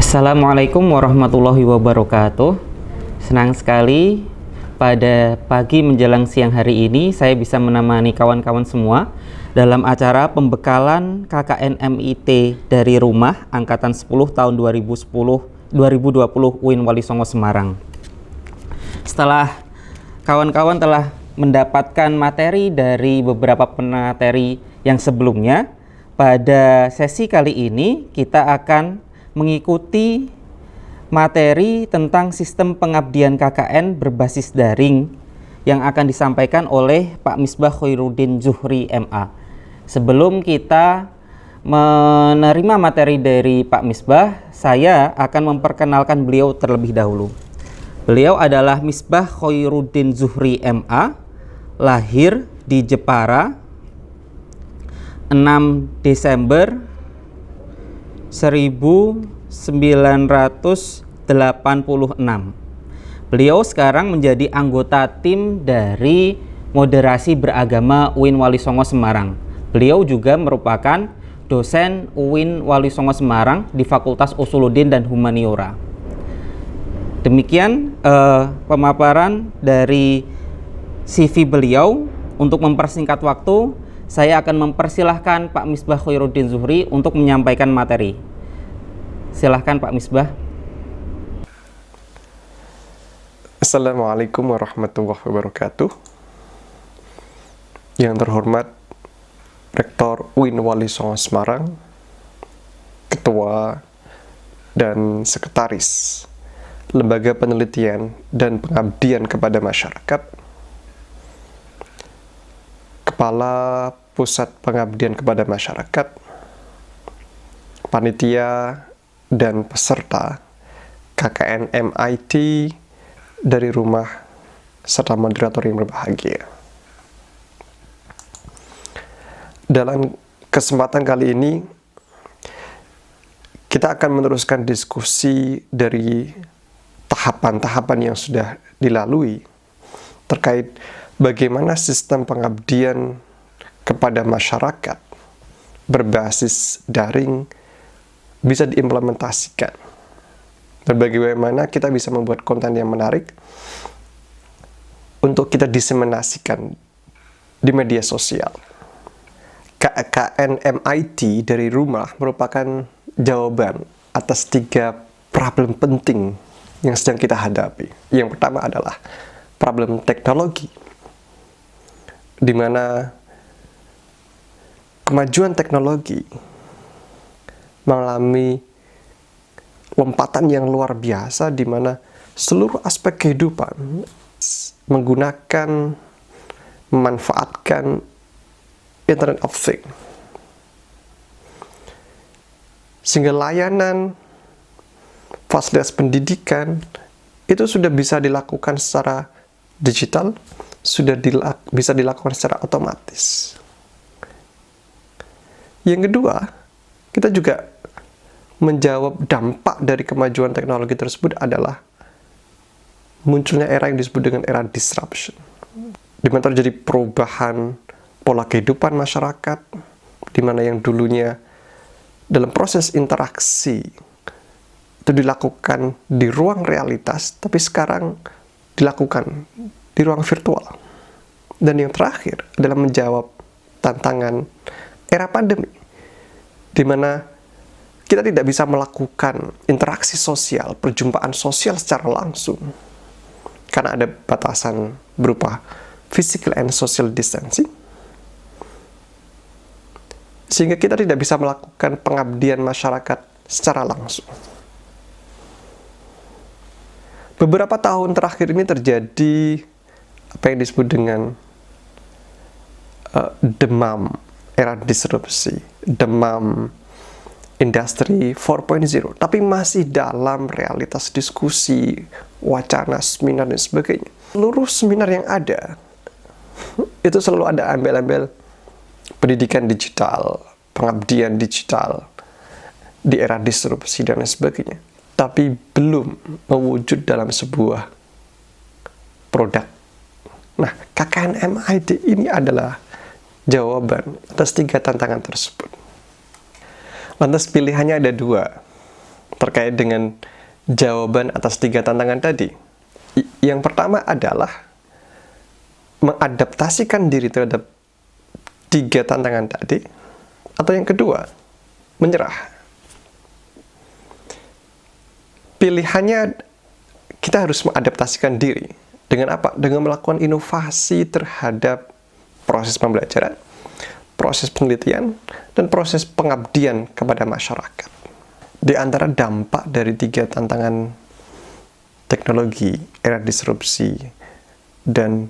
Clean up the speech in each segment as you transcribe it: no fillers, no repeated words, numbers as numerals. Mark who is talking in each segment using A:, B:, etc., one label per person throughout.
A: Assalamualaikum warahmatullahi wabarakatuh. Senang sekali pada pagi menjelang siang hari ini saya bisa menemani kawan-kawan semua dalam acara pembekalan KKN MIT dari rumah angkatan 10 tahun 2020 UIN Wali Songo Semarang. Setelah kawan-kawan telah mendapatkan materi dari beberapa pemateri yang sebelumnya, pada sesi kali ini kita akan mengikuti materi tentang sistem pengabdian KKN berbasis daring yang akan disampaikan oleh Pak Misbah Khairuddin Zuhri MA. Sebelum kita menerima materi dari Pak Misbah, saya akan memperkenalkan beliau terlebih dahulu. Beliau adalah Misbah Khairuddin Zuhri MA, lahir di Jepara 6 Desember 1986. Beliau sekarang menjadi anggota tim dari moderasi beragama UIN Wali Songo Semarang. Beliau juga merupakan dosen UIN Wali Songo Semarang di Fakultas Usuluddin dan Humaniora. Demikian pemaparan dari CV beliau. Untuk mempersingkat waktu, saya akan mempersilahkan Pak Misbah Khairuddin Zuhri untuk menyampaikan materi. Silahkan Pak Misbah.
B: Assalamualaikum warahmatullahi wabarakatuh. Yang terhormat Rektor UIN Wali Songo Semarang, Ketua dan Sekretaris Lembaga Penelitian dan Pengabdian kepada Masyarakat, Kepala Pusat Pengabdian kepada Masyarakat, panitia dan peserta KKN MIT dari rumah, serta moderator yang berbahagia. Dalam kesempatan kali ini, kita akan meneruskan diskusi dari tahapan-tahapan yang sudah dilalui terkait bagaimana sistem pengabdian kepada masyarakat berbasis daring bisa diimplementasikan, dan bagaimana kita bisa membuat konten yang menarik untuk kita diseminasikan di media sosial. KKN MIT dari rumah merupakan jawaban atas 3 problem penting yang sedang kita hadapi. Yang pertama adalah problem teknologi, di mana kemajuan teknologi mengalami lompatan yang luar biasa, di mana seluruh aspek kehidupan memanfaatkan Internet of Things, sehingga layanan fasilitas pendidikan itu sudah bisa dilakukan secara digital, bisa dilakukan secara otomatis. Yang kedua, kita juga menjawab dampak dari kemajuan teknologi tersebut adalah munculnya era yang disebut dengan era disruption, di mana terjadi perubahan pola kehidupan masyarakat, di mana yang dulunya dalam proses interaksi itu dilakukan di ruang realitas, tapi sekarang dilakukan di ruang virtual. Dan yang terakhir adalah menjawab tantangan era pandemi, di mana kita tidak bisa melakukan interaksi sosial, perjumpaan sosial secara langsung, karena ada batasan berupa physical and social distancing, sehingga kita tidak bisa melakukan pengabdian masyarakat secara langsung. Beberapa tahun terakhir ini terjadi apa yang disebut dengan demam era disrupsi, demam industri 4.0, tapi masih dalam realitas diskusi, wacana, seminar, dan sebagainya. Seluruh seminar yang ada, itu selalu ada embel-embel pendidikan digital, pengabdian digital di era disrupsi, dan lain sebagainya. Tapi belum mewujud dalam sebuah produk. Nah, KKN MIT ini adalah jawaban atas 3 tantangan tersebut. Lantas pilihannya ada 2. terkait dengan jawaban atas 3 tantangan tadi. Yang pertama adalah mengadaptasikan diri terhadap 3 tantangan tadi, atau yang kedua, menyerah. Pilihannya kita harus mengadaptasikan diri. Dengan apa? Dengan melakukan inovasi terhadap proses pembelajaran, proses penelitian, dan proses pengabdian kepada masyarakat. Di antara dampak dari 3 tantangan teknologi, era disrupsi, dan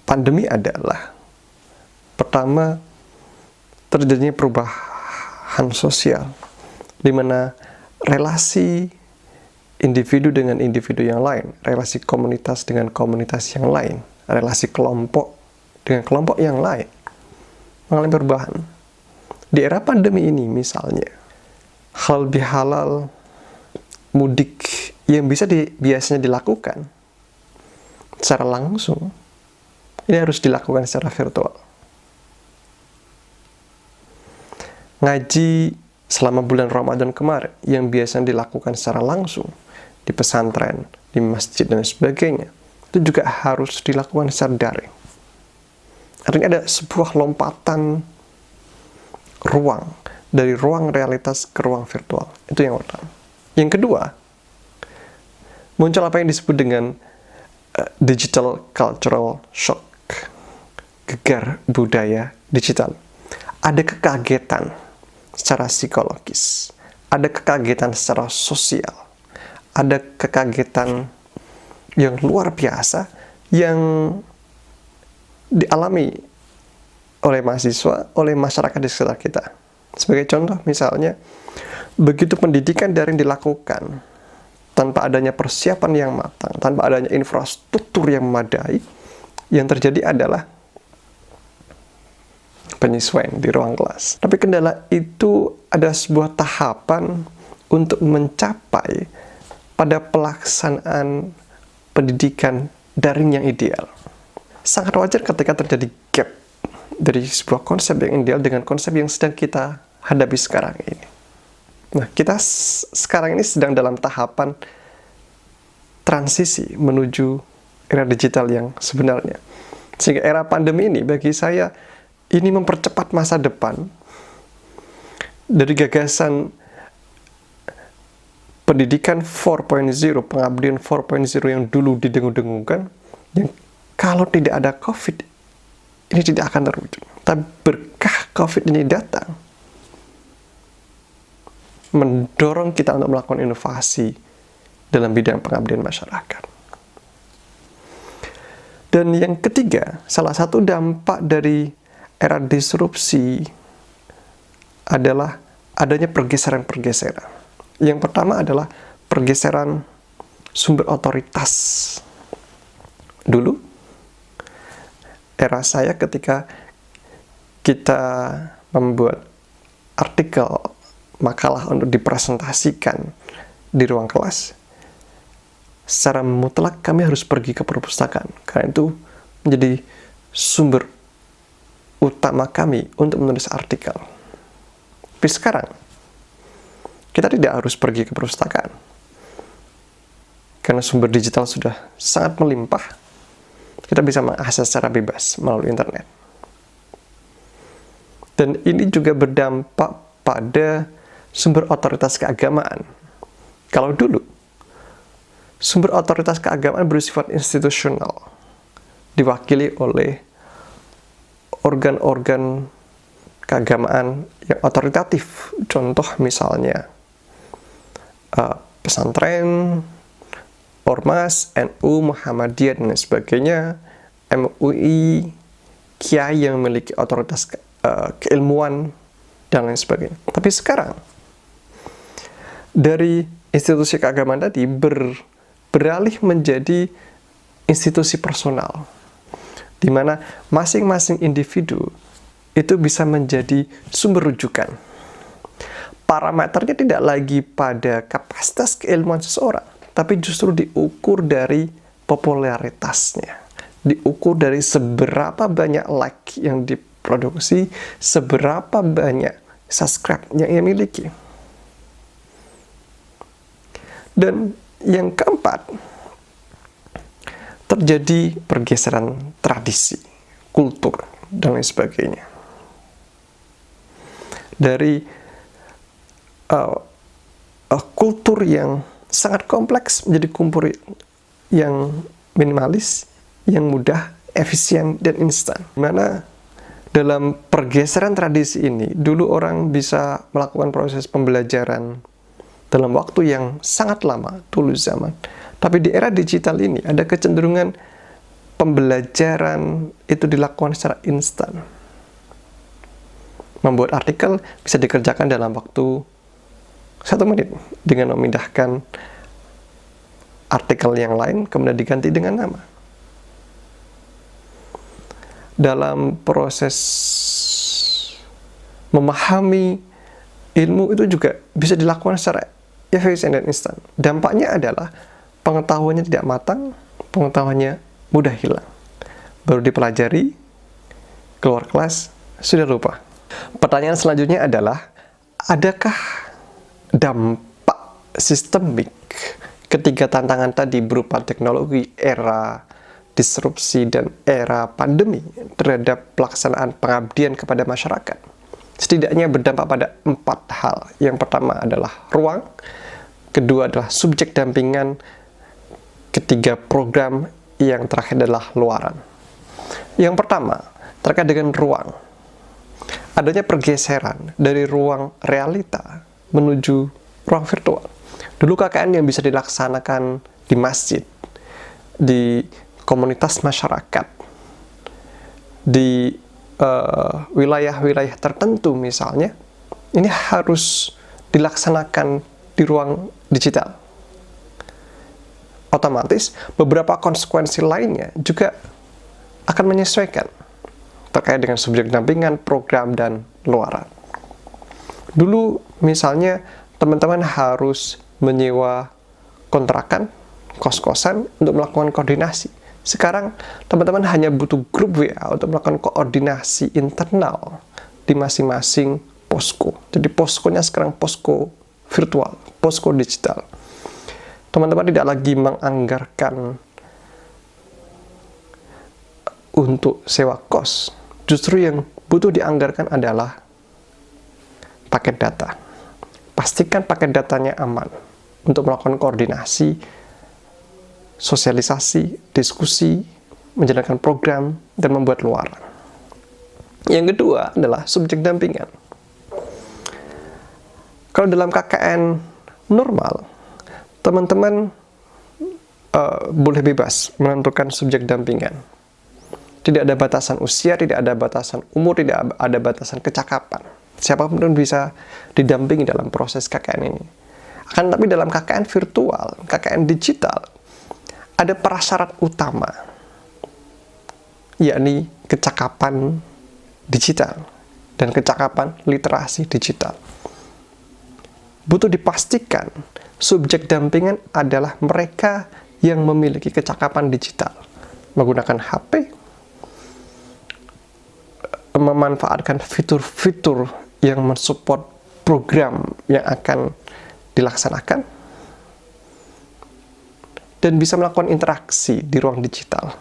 B: pandemi adalah: pertama, terjadinya perubahan sosial, di mana relasi individu dengan individu yang lain, relasi komunitas dengan komunitas yang lain, relasi kelompok dengan kelompok yang lain mengalami perubahan. Di era pandemi ini misalnya, halal bihalal mudik yang biasanya dilakukan secara langsung, ini harus dilakukan secara virtual. Ngaji selama bulan Ramadan kemarin yang biasanya dilakukan secara langsung di pesantren, di masjid, dan sebagainya, itu juga harus dilakukan secara daring. Artinya ada sebuah lompatan ruang, dari ruang realitas ke ruang virtual. Itu yang pertama. Yang kedua, muncul apa yang disebut dengan digital cultural shock, gegar budaya digital. Ada kekagetan secara psikologis, ada kekagetan secara sosial, ada kekagetan yang luar biasa yang dialami oleh mahasiswa, oleh masyarakat di sekitar kita. Sebagai contoh misalnya, begitu pendidikan daring dilakukan tanpa adanya persiapan yang matang, tanpa adanya infrastruktur yang memadai, yang terjadi adalah penyesuaian di ruang kelas. Tapi kendala itu ada sebuah tahapan untuk mencapai pada pelaksanaan pendidikan daring yang ideal. Sangat wajar ketika terjadi gap dari sebuah konsep yang ideal dengan konsep yang sedang kita hadapi sekarang ini. Nah, kita sekarang ini sedang dalam tahapan transisi menuju era digital yang sebenarnya. Sehingga era pandemi ini bagi saya ini mempercepat masa depan dari gagasan pendidikan 4.0, pengabdian 4.0 yang dulu didengung-dengungkan, yang kalau tidak ada COVID, ini tidak akan terwujud. Tapi berkah COVID ini datang, mendorong kita untuk melakukan inovasi dalam bidang pengabdian masyarakat. Dan yang ketiga, salah satu dampak dari era disrupsi adalah adanya pergeseran-pergeseran. Yang pertama adalah pergeseran sumber otoritas. Dulu, era saya ketika kita membuat artikel, makalah untuk dipresentasikan di ruang kelas, secara mutlak kami harus pergi ke perpustakaan. Karena itu menjadi sumber utama kami untuk menulis artikel. Tapi sekarang, kita tidak harus pergi ke perpustakaan. Karena sumber digital sudah sangat melimpah, kita bisa mengakses secara bebas melalui internet. Dan ini juga berdampak pada sumber otoritas keagamaan. Kalau dulu, sumber otoritas keagamaan bersifat institusional, diwakili oleh organ-organ keagamaan yang otoritatif. Contoh misalnya, pesantren, Ormas, NU, Muhammadiyah, dan sebagainya, MUI, kiai yang memiliki otoritas keilmuan, dan lain sebagainya. Tapi sekarang, dari institusi keagamaan tadi beralih menjadi institusi personal, di mana masing-masing individu itu bisa menjadi sumber rujukan. Parameternya tidak lagi pada kapasitas keilmuan seseorang, tapi justru diukur dari popularitasnya. Diukur dari seberapa banyak like yang diproduksi, seberapa banyak subscribe yang ia miliki. Dan yang keempat, terjadi pergeseran tradisi, kultur, dan lain sebagainya. Dari kultur yang sangat kompleks menjadi kultur yang minimalis, yang mudah, efisien, dan instan. Dimana dalam pergeseran tradisi ini, dulu orang bisa melakukan proses pembelajaran dalam waktu yang sangat lama, dulu zaman. Tapi di era digital ini, ada kecenderungan pembelajaran itu dilakukan secara instan. Membuat artikel bisa dikerjakan dalam waktu 1 menit dengan memindahkan artikel yang lain, kemudian diganti dengan nama. Dalam proses memahami ilmu itu juga bisa dilakukan secara efisien dan instan. Dampaknya adalah pengetahuannya tidak matang, pengetahuannya mudah hilang. Baru dipelajari, keluar kelas, sudah lupa. Pertanyaan selanjutnya adalah, adakah dampak sistemik ketiga tantangan tadi berupa teknologi, era disrupsi, dan era pandemi terhadap pelaksanaan pengabdian kepada masyarakat? Setidaknya berdampak pada 4 hal. Yang pertama adalah ruang, kedua adalah subjek dampingan, ketiga program, yang terakhir adalah luaran. Yang pertama, terkait dengan ruang. Adanya pergeseran dari ruang realita menuju ruang virtual. Dulu KKN yang bisa dilaksanakan di masjid, di komunitas masyarakat, di wilayah-wilayah tertentu misalnya, ini harus dilaksanakan di ruang digital. Otomatis beberapa konsekuensi lainnya juga akan menyesuaikan terkait dengan subjek dampingan, program, dan luaran. Dulu misalnya teman-teman harus menyewa kontrakan, kos-kosan untuk melakukan koordinasi. Sekarang teman-teman hanya butuh grup WA untuk melakukan koordinasi internal di masing-masing posko. Jadi poskonya sekarang posko virtual, posko digital. Teman-teman tidak lagi menganggarkan untuk sewa kos. Justru yang butuh dianggarkan adalah paket data. Pastikan paket datanya aman untuk melakukan koordinasi, sosialisasi, diskusi, menjalankan program, dan membuat luaran. Yang kedua adalah subjek dampingan. Kalau dalam KKN normal, teman-teman boleh bebas menentukan subjek dampingan. Tidak ada batasan usia, tidak ada batasan umur, tidak ada batasan kecakapan. Siapapun bisa didampingi dalam proses KKN ini. Akan tetapi dalam KKN virtual, KKN digital, ada prasyarat utama, yakni kecakapan digital dan kecakapan literasi digital. Butuh dipastikan subjek dampingan adalah mereka yang memiliki kecakapan digital, menggunakan HP, memanfaatkan fitur-fitur yang mensupport program yang akan dilaksanakan, dan bisa melakukan interaksi di ruang digital.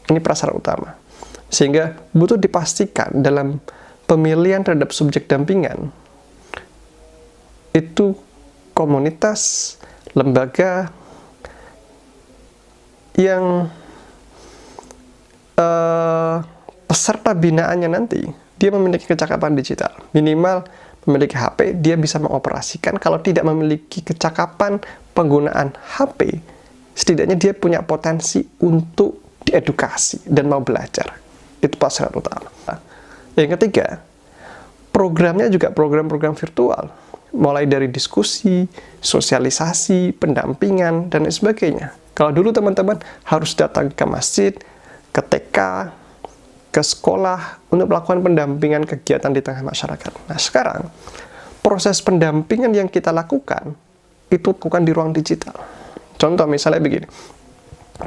B: Ini prasyarat utama. Sehingga butuh dipastikan dalam pemilihan terhadap subjek dampingan, itu komunitas, lembaga yang peserta binaannya nanti, dia memiliki kecakapan digital. Minimal memiliki HP, dia bisa mengoperasikan. Kalau tidak memiliki kecakapan penggunaan HP, setidaknya dia punya potensi untuk diedukasi dan mau belajar. Itu prasyarat utama. Yang ketiga, programnya juga program-program virtual. Mulai dari diskusi, sosialisasi, pendampingan, dan lain sebagainya. Kalau dulu teman-teman harus datang ke masjid, ke TK, ke sekolah untuk melakukan pendampingan kegiatan di tengah masyarakat. Nah, sekarang proses pendampingan yang kita lakukan itu bukan di ruang digital. Contoh misalnya begini,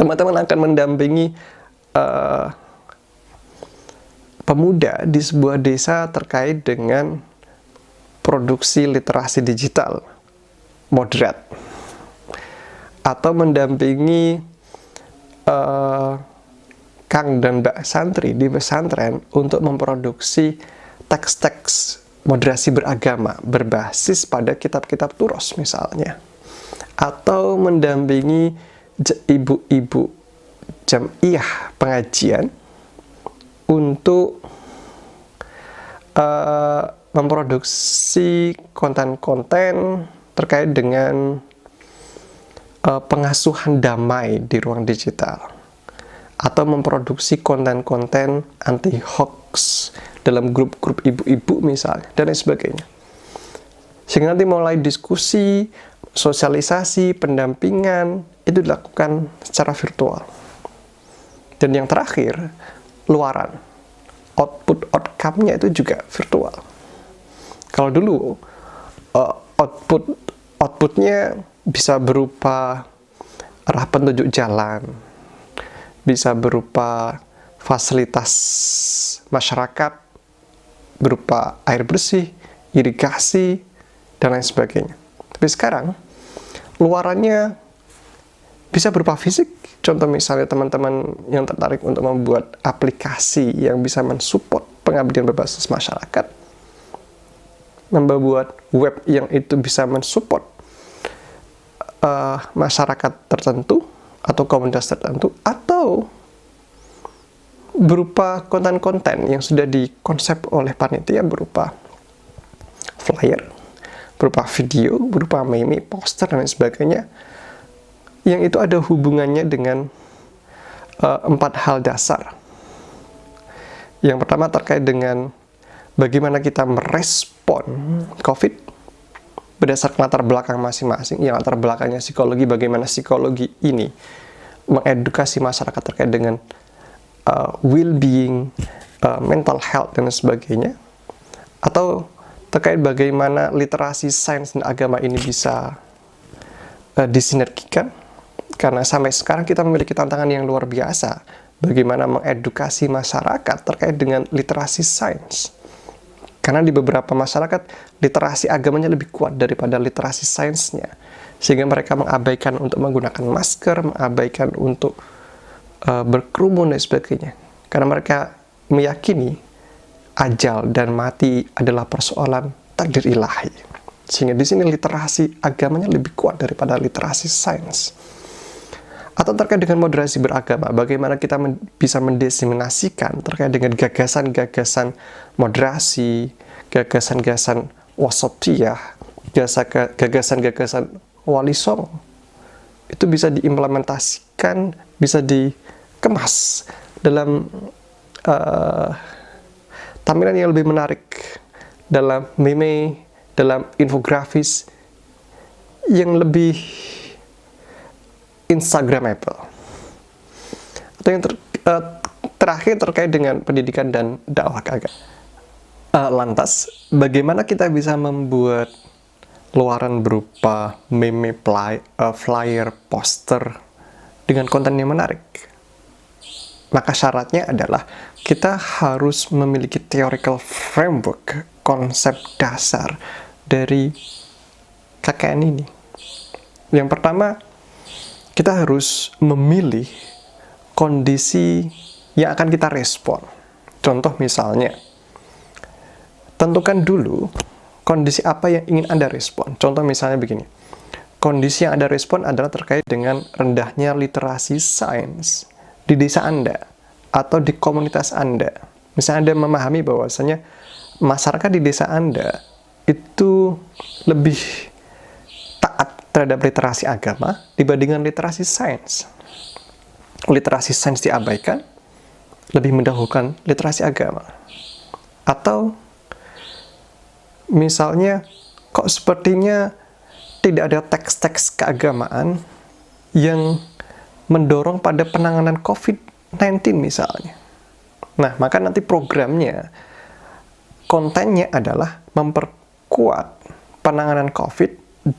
B: teman-teman akan mendampingi pemuda di sebuah desa terkait dengan produksi literasi digital, moderat, atau mendampingi Kang dan Mbak santri di pesantren untuk memproduksi teks-teks moderasi beragama berbasis pada kitab-kitab turos misalnya, atau mendampingi ibu-ibu jamiah pengajian untuk memproduksi konten-konten terkait dengan pengasuhan damai di ruang digital, atau memproduksi konten-konten anti-hoax dalam grup-grup ibu-ibu misalnya, dan lain sebagainya. Sehingga nanti mulai diskusi, sosialisasi, pendampingan, itu dilakukan secara virtual. Dan yang terakhir, luaran. Output-outcome-nya itu juga virtual. Kalau dulu, outputnya bisa berupa arah petunjuk jalan, bisa berupa fasilitas masyarakat, berupa air bersih, irigasi, dan lain sebagainya. Tapi sekarang, luarannya bisa berupa fisik. Contoh misalnya teman-teman yang tertarik untuk membuat aplikasi yang bisa mensupport pengabdian berbasis masyarakat, membuat web yang itu bisa mensupport masyarakat tertentu atau komunitas tertentu, atau berupa konten-konten yang sudah dikonsep oleh panitia berupa flyer, berupa video, berupa meme, poster, dan lain sebagainya, yang itu ada hubungannya dengan 4 hal dasar. Yang pertama terkait dengan bagaimana kita merespon COVID berdasarkan latar belakang masing-masing. Yang latar belakangnya psikologi, bagaimana psikologi ini mengedukasi masyarakat terkait dengan well-being, mental health, dan sebagainya. Atau terkait bagaimana literasi sains dan agama ini bisa disinergikan. Karena sampai sekarang kita memiliki tantangan yang luar biasa, bagaimana mengedukasi masyarakat terkait dengan literasi sains. Karena di beberapa masyarakat, literasi agamanya lebih kuat daripada literasi sainsnya. Sehingga mereka mengabaikan untuk menggunakan masker, mengabaikan untuk berkerumun, dan sebagainya. Karena mereka meyakini ajal dan mati adalah persoalan takdir ilahi. Sehingga di sini literasi agamanya lebih kuat daripada literasi sains. Atau terkait dengan moderasi beragama, bagaimana kita bisa mendiseminasikan terkait dengan gagasan-gagasan moderasi, gagasan-gagasan wasatiyah, gagasan-gagasan wali songo, itu bisa diimplementasikan, bisa dikemas dalam tampilan yang lebih menarik, dalam meme, dalam infografis yang lebih Instagramable. Atau yang terakhir terkait dengan pendidikan dan dakwah agama. Lantas, bagaimana kita bisa membuat luaran berupa meme, flyer, poster dengan konten yang menarik? Maka syaratnya adalah kita harus memiliki theoretical framework, konsep dasar dari KKN ini. Yang pertama, kita harus memilih kondisi yang akan kita respon. Contoh misalnya, tentukan dulu kondisi apa yang ingin Anda respon. Contoh misalnya begini, kondisi yang Anda respon adalah terkait dengan rendahnya literasi sains di desa Anda atau di komunitas Anda. Misalnya Anda memahami bahwasanya masyarakat di desa Anda itu lebih taat terhadap literasi agama dibandingkan literasi sains. Literasi sains diabaikan, lebih mendahulukan literasi agama. Atau misalnya, kok sepertinya tidak ada teks-teks keagamaan yang mendorong pada penanganan COVID-19 misalnya. Nah, maka nanti programnya, kontennya adalah memperkuat penanganan COVID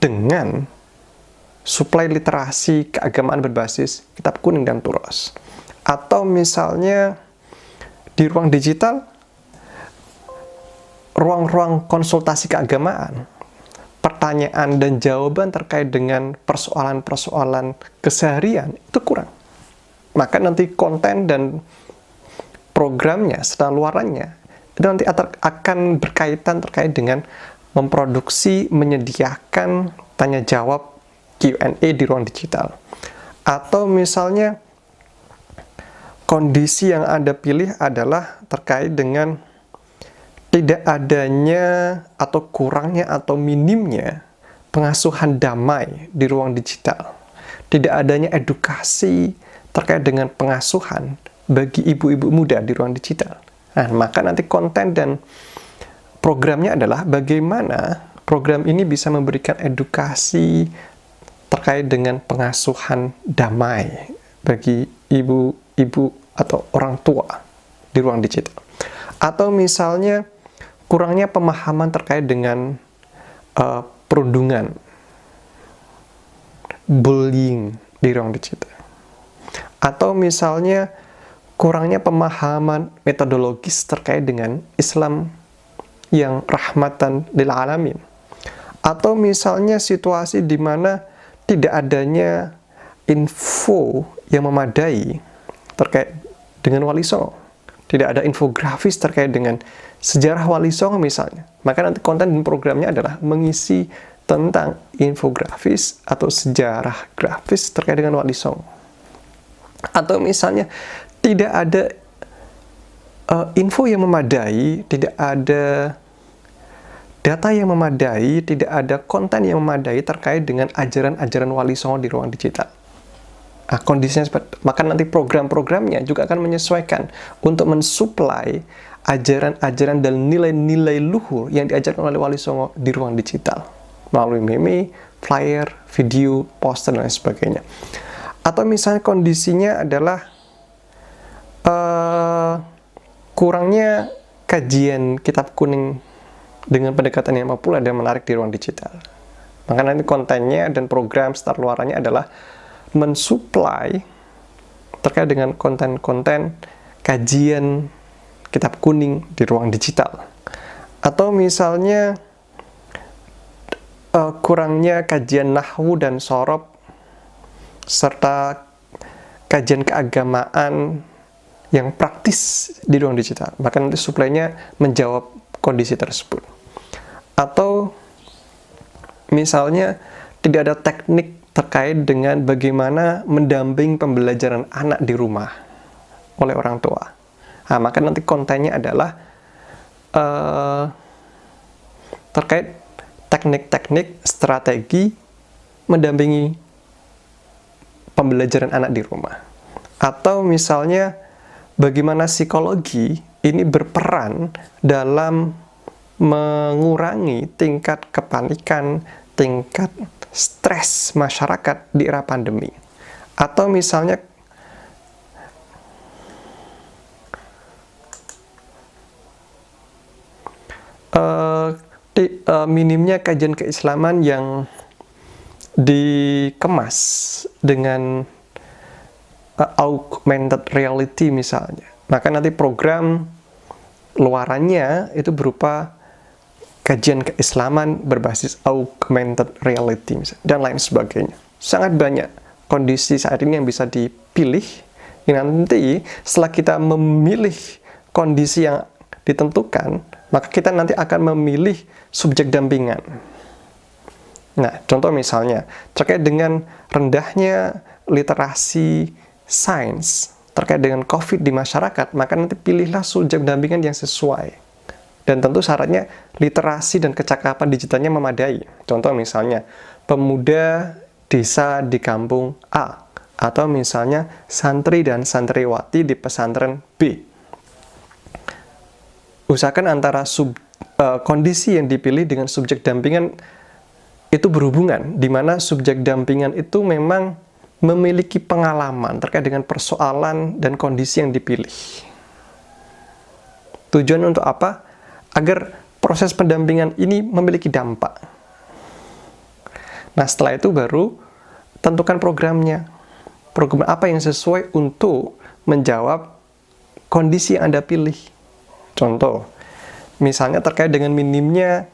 B: dengan suplai literasi keagamaan berbasis kitab kuning dan turos. Atau misalnya di ruang digital, ruang-ruang konsultasi keagamaan pertanyaan dan jawaban terkait dengan persoalan-persoalan keseharian itu kurang. Maka nanti konten dan programnya, serta luarannya, itu nanti akan berkaitan terkait dengan memproduksi, menyediakan tanya jawab Q&A di ruang digital. Atau misalnya kondisi yang Anda pilih adalah terkait dengan tidak adanya atau kurangnya atau minimnya pengasuhan damai di ruang digital. Tidak adanya edukasi terkait dengan pengasuhan bagi ibu-ibu muda di ruang digital. Nah, maka nanti konten dan programnya adalah bagaimana program ini bisa memberikan edukasi terkait dengan pengasuhan damai bagi ibu-ibu atau orang tua di ruang digital. Atau misalnya kurangnya pemahaman terkait dengan perundungan, bullying di ruang digital. Atau misalnya kurangnya pemahaman metodologis terkait dengan Islam yang rahmatan lil alamin. Atau misalnya situasi di mana tidak adanya info yang memadai terkait dengan Wali Songo. Tidak ada infografis terkait dengan sejarah Wali Songo misalnya. Maka nanti konten dan programnya adalah mengisi tentang infografis atau sejarah grafis terkait dengan Wali Songo. Atau misalnya tidak ada info yang memadai, tidak ada data yang memadai, tidak ada konten yang memadai terkait dengan ajaran-ajaran Wali Songo di ruang digital. Nah, kondisinya seperti, maka nanti program-programnya juga akan menyesuaikan untuk mensuplai ajaran-ajaran dan nilai-nilai luhur yang diajarkan oleh Wali Songo di ruang digital melalui meme, flyer, video, poster, dan lain sebagainya. Atau misalnya kondisinya adalah kurangnya kajian kitab kuning dengan pendekatan yang populer dan menarik di ruang digital. Maka nanti kontennya dan program start luarannya adalah mensuplai terkait dengan konten-konten kajian kitab kuning di ruang digital. Atau misalnya kurangnya kajian nahwu dan sorob serta kajian keagamaan yang praktis di ruang digital. Maka nanti suplainya menjawab kondisi tersebut. Atau misalnya tidak ada teknik terkait dengan bagaimana mendamping pembelajaran anak di rumah oleh orang tua. Nah, maka nanti kontennya adalah terkait teknik-teknik strategi mendampingi pembelajaran anak di rumah. Atau misalnya bagaimana psikologi ini berperan dalam mengurangi tingkat kepanikan, tingkat stres masyarakat di era pandemi. Atau misalnya minimnya kajian keislaman yang dikemas dengan augmented reality misalnya. Maka nanti program luarannya itu berupa kajian keislaman berbasis augmented reality misalnya, dan lain sebagainya. Sangat banyak kondisi saat ini yang bisa dipilih. Nanti setelah kita memilih kondisi yang ditentukan, maka kita nanti akan memilih subjek dampingan. Nah, contoh misalnya terkait dengan rendahnya literasi sains terkait dengan COVID di masyarakat, maka nanti pilihlah subjek dampingan yang sesuai. Dan tentu syaratnya literasi dan kecakapan digitalnya memadai. Contoh misalnya, pemuda desa di kampung A, atau misalnya santri dan santriwati di pesantren B. Usahakan antara kondisi yang dipilih dengan subjek dampingan itu berhubungan, di mana subjek dampingan itu memang memiliki pengalaman terkait dengan persoalan dan kondisi yang dipilih. Tujuan untuk apa? Agar proses pendampingan ini memiliki dampak. Nah, setelah itu baru tentukan programnya. Program apa yang sesuai untuk menjawab kondisi yang Anda pilih. Contoh, misalnya terkait dengan minimnya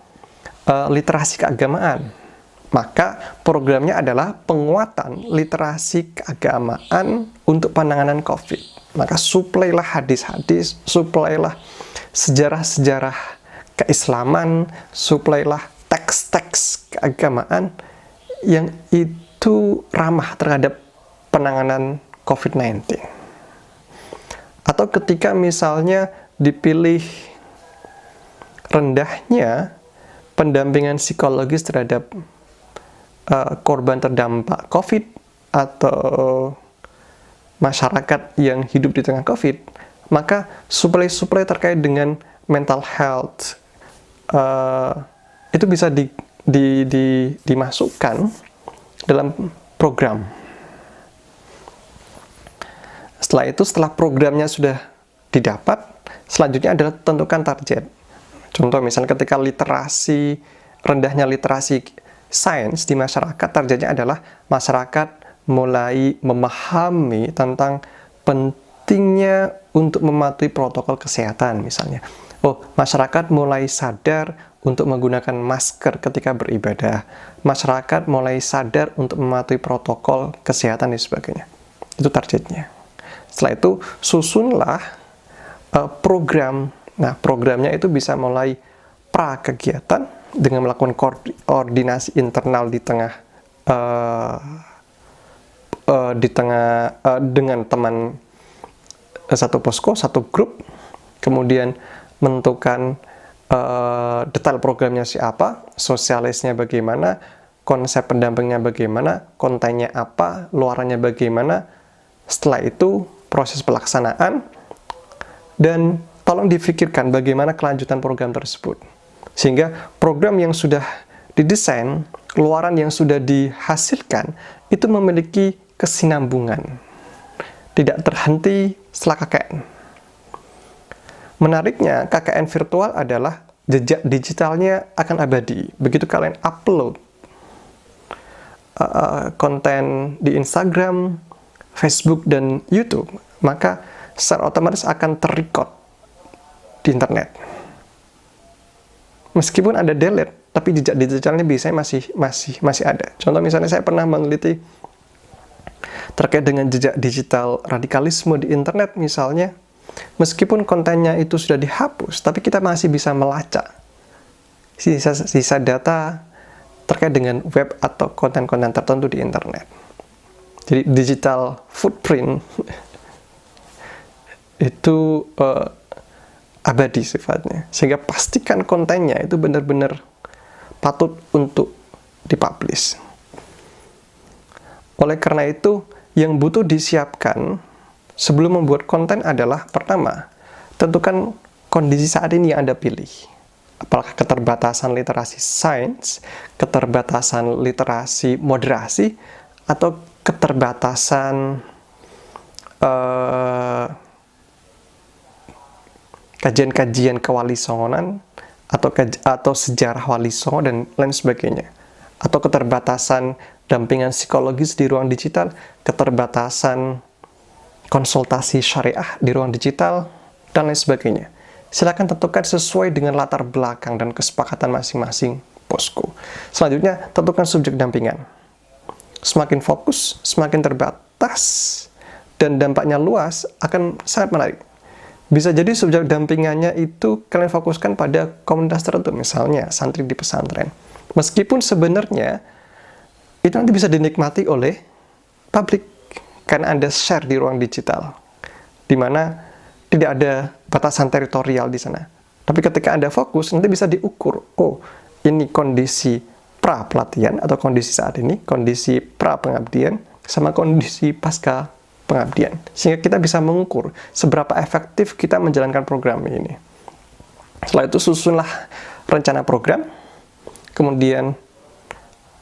B: literasi keagamaan. Maka programnya adalah penguatan literasi keagamaan untuk penanganan COVID. Maka suplailah hadis-hadis, suplailah sejarah-sejarah keislaman, suplailah teks-teks keagamaan yang itu ramah terhadap penanganan COVID-19. Atau ketika misalnya dipilih rendahnya pendampingan psikologis terhadap korban terdampak COVID atau masyarakat yang hidup di tengah COVID, maka suplai-suplai terkait dengan mental health itu bisa dimasukkan dalam program. Setelah itu, setelah programnya sudah didapat, selanjutnya adalah tentukan target. Contoh misalnya ketika rendahnya literasi sains di masyarakat, targetnya adalah masyarakat mulai memahami tentang pentingnya untuk mematuhi protokol kesehatan misalnya. Masyarakat mulai sadar untuk menggunakan masker ketika beribadah. Masyarakat mulai sadar untuk mematuhi protokol kesehatan dan sebagainya. Itu targetnya. Setelah itu, susunlah program. Nah, programnya itu bisa mulai pra-kegiatan dengan melakukan koordinasi internal dengan teman satu posko, satu grup, kemudian menentukan detail programnya siapa, sosialisnya bagaimana, konsep pendampingnya bagaimana, kontennya apa, luarannya bagaimana. Setelah itu proses pelaksanaan, dan tolong difikirkan bagaimana kelanjutan program tersebut. Sehingga program yang sudah didesain, keluaran yang sudah dihasilkan, itu memiliki kesinambungan. Tidak terhenti setelah KKN. Menariknya, KKN virtual adalah jejak digitalnya akan abadi. Begitu kalian upload konten di Instagram, Facebook, dan YouTube, maka secara otomatis akan terrecord di internet. Meskipun ada delete, tapi jejak digitalnya biasanya masih ada. Contoh misalnya saya pernah meneliti terkait dengan jejak digital radikalisme di internet misalnya, meskipun kontennya itu sudah dihapus, tapi kita masih bisa melacak sisa data terkait dengan web atau konten-konten tertentu di internet. Jadi digital footprint itu abadi sifatnya, sehingga pastikan kontennya itu benar-benar patut untuk dipublish. Oleh karena itu, yang butuh disiapkan sebelum membuat konten adalah, pertama, tentukan kondisi saat ini yang Anda pilih. Apakah keterbatasan literasi sains, keterbatasan literasi moderasi, atau keterbatasan kajian-kajian kewali songonan atau sejarah wali songo dan lain sebagainya, atau keterbatasan dampingan psikologis di ruang digital, keterbatasan konsultasi syariah di ruang digital, dan lain sebagainya. Silakan tentukan sesuai dengan latar belakang dan kesepakatan masing-masing posko. Selanjutnya, tentukan subjek dampingan. Semakin fokus, semakin terbatas, dan dampaknya luas akan sangat menarik. Bisa jadi subjek dampingannya itu kalian fokuskan pada komunitas tertentu, misalnya santri di pesantren. Meskipun sebenarnya itu nanti bisa dinikmati oleh publik, karena Anda share di ruang digital, di mana tidak ada batasan teritorial di sana. Tapi ketika Anda fokus, nanti bisa diukur, ini kondisi pra-pelatihan atau kondisi saat ini, kondisi pra-pengabdian, sama kondisi pasca pengabdian, sehingga kita bisa mengukur seberapa efektif kita menjalankan program ini. Setelah itu susunlah rencana program, kemudian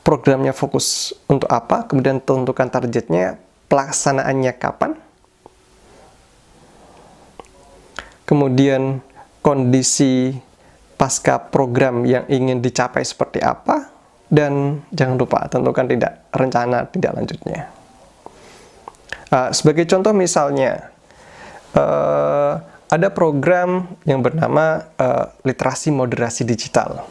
B: programnya fokus untuk apa, kemudian tentukan targetnya, pelaksanaannya kapan, kemudian kondisi pasca program yang ingin dicapai seperti apa, dan jangan lupa tentukan rencana tidak lanjutnya. Sebagai contoh misalnya, ada program yang bernama literasi moderasi digital.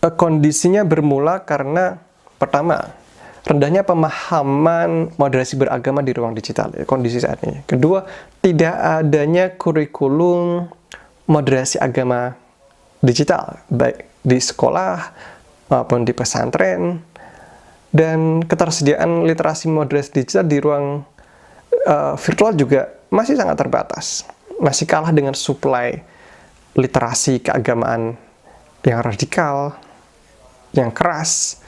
B: kondisinya bermula karena pertama, rendahnya pemahaman moderasi beragama di ruang digital, ya, kondisi saat ini. Kedua, tidak adanya kurikulum moderasi agama digital, baik di sekolah maupun di pesantren, dan ketersediaan literasi moderasi digital di ruang virtual juga masih sangat terbatas. Masih kalah dengan suplai literasi keagamaan yang radikal, yang keras,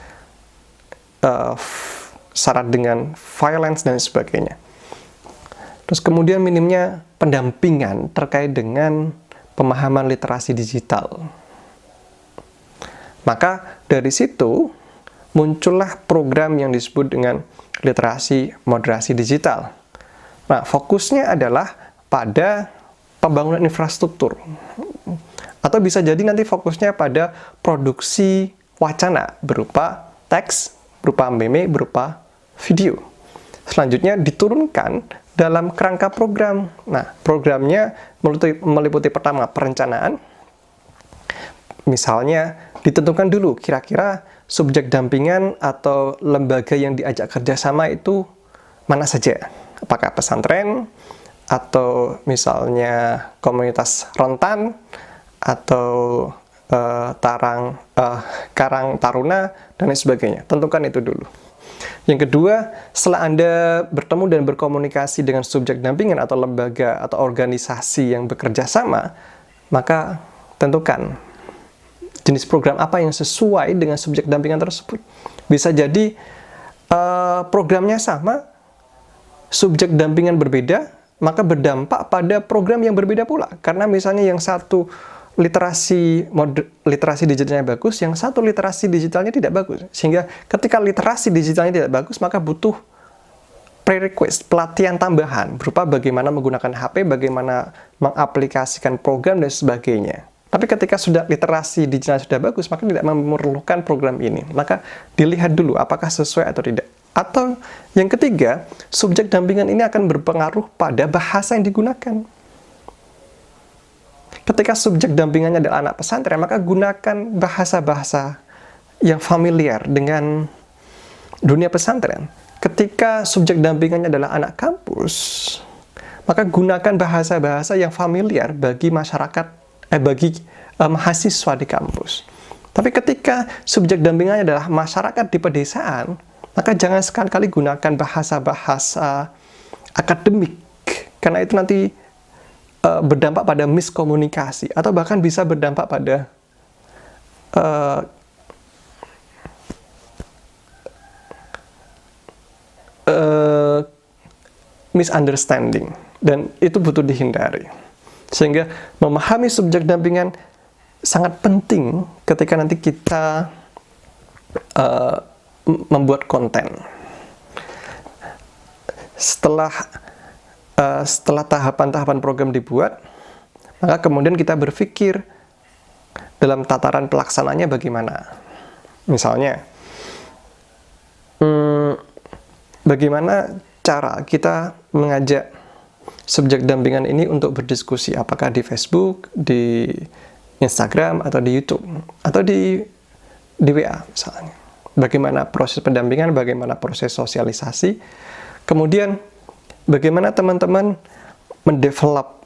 B: syarat dengan violence dan sebagainya. Terus kemudian minimnya pendampingan terkait dengan pemahaman literasi digital. Maka dari situ muncullah program yang disebut dengan literasi moderasi digital. Nah, fokusnya adalah pada pembangunan infrastruktur. Atau bisa jadi nanti fokusnya pada produksi wacana berupa teks, berupa meme, berupa video. Selanjutnya diturunkan dalam kerangka program. Nah, programnya meliputi pertama perencanaan. Misalnya ditentukan dulu kira-kira subjek dampingan atau lembaga yang diajak kerjasama itu mana saja. Apakah pesantren, atau misalnya komunitas rentan, atau Karang Taruna, dan lain sebagainya. Tentukan itu dulu. Yang kedua, setelah Anda bertemu dan berkomunikasi dengan subjek dampingan atau lembaga atau organisasi yang bekerja sama, maka tentukan jenis program apa yang sesuai dengan subjek dampingan tersebut. Bisa jadi programnya sama, subjek dampingan berbeda, maka berdampak pada program yang berbeda pula. Karena misalnya yang satu literasi digitalnya bagus, yang satu literasi digitalnya tidak bagus. Sehingga ketika literasi digitalnya tidak bagus, maka butuh prerequisite, pelatihan tambahan berupa bagaimana menggunakan HP, bagaimana mengaplikasikan program dan sebagainya. Tapi ketika sudah literasi digital sudah bagus, maka tidak memerlukan program ini. Maka dilihat dulu apakah sesuai atau tidak. Atau yang ketiga, subjek dampingan ini akan berpengaruh pada bahasa yang digunakan. Ketika subjek dampingannya adalah anak pesantren, maka gunakan bahasa-bahasa yang familiar dengan dunia pesantren. Ketika subjek dampingannya adalah anak kampus, maka gunakan bahasa-bahasa yang familiar bagi masyarakat, bagi mahasiswa di kampus. Tapi ketika subjek dampingannya adalah masyarakat di pedesaan, maka jangan sekali-kali gunakan bahasa-bahasa akademik, karena itu nanti berdampak pada miskomunikasi, atau bahkan bisa berdampak pada misunderstanding, dan itu butuh dihindari. Sehingga memahami subjek dampingan sangat penting ketika nanti kita membuat konten. Setelah tahapan-tahapan program dibuat, maka kemudian kita berpikir dalam tataran pelaksananya bagaimana. Misalnya, bagaimana cara kita mengajak subjek dampingan ini untuk berdiskusi, apakah di Facebook, di Instagram, atau di YouTube, atau di WA misalnya. Bagaimana proses pendampingan, bagaimana proses sosialisasi, kemudian bagaimana teman-teman mendevelop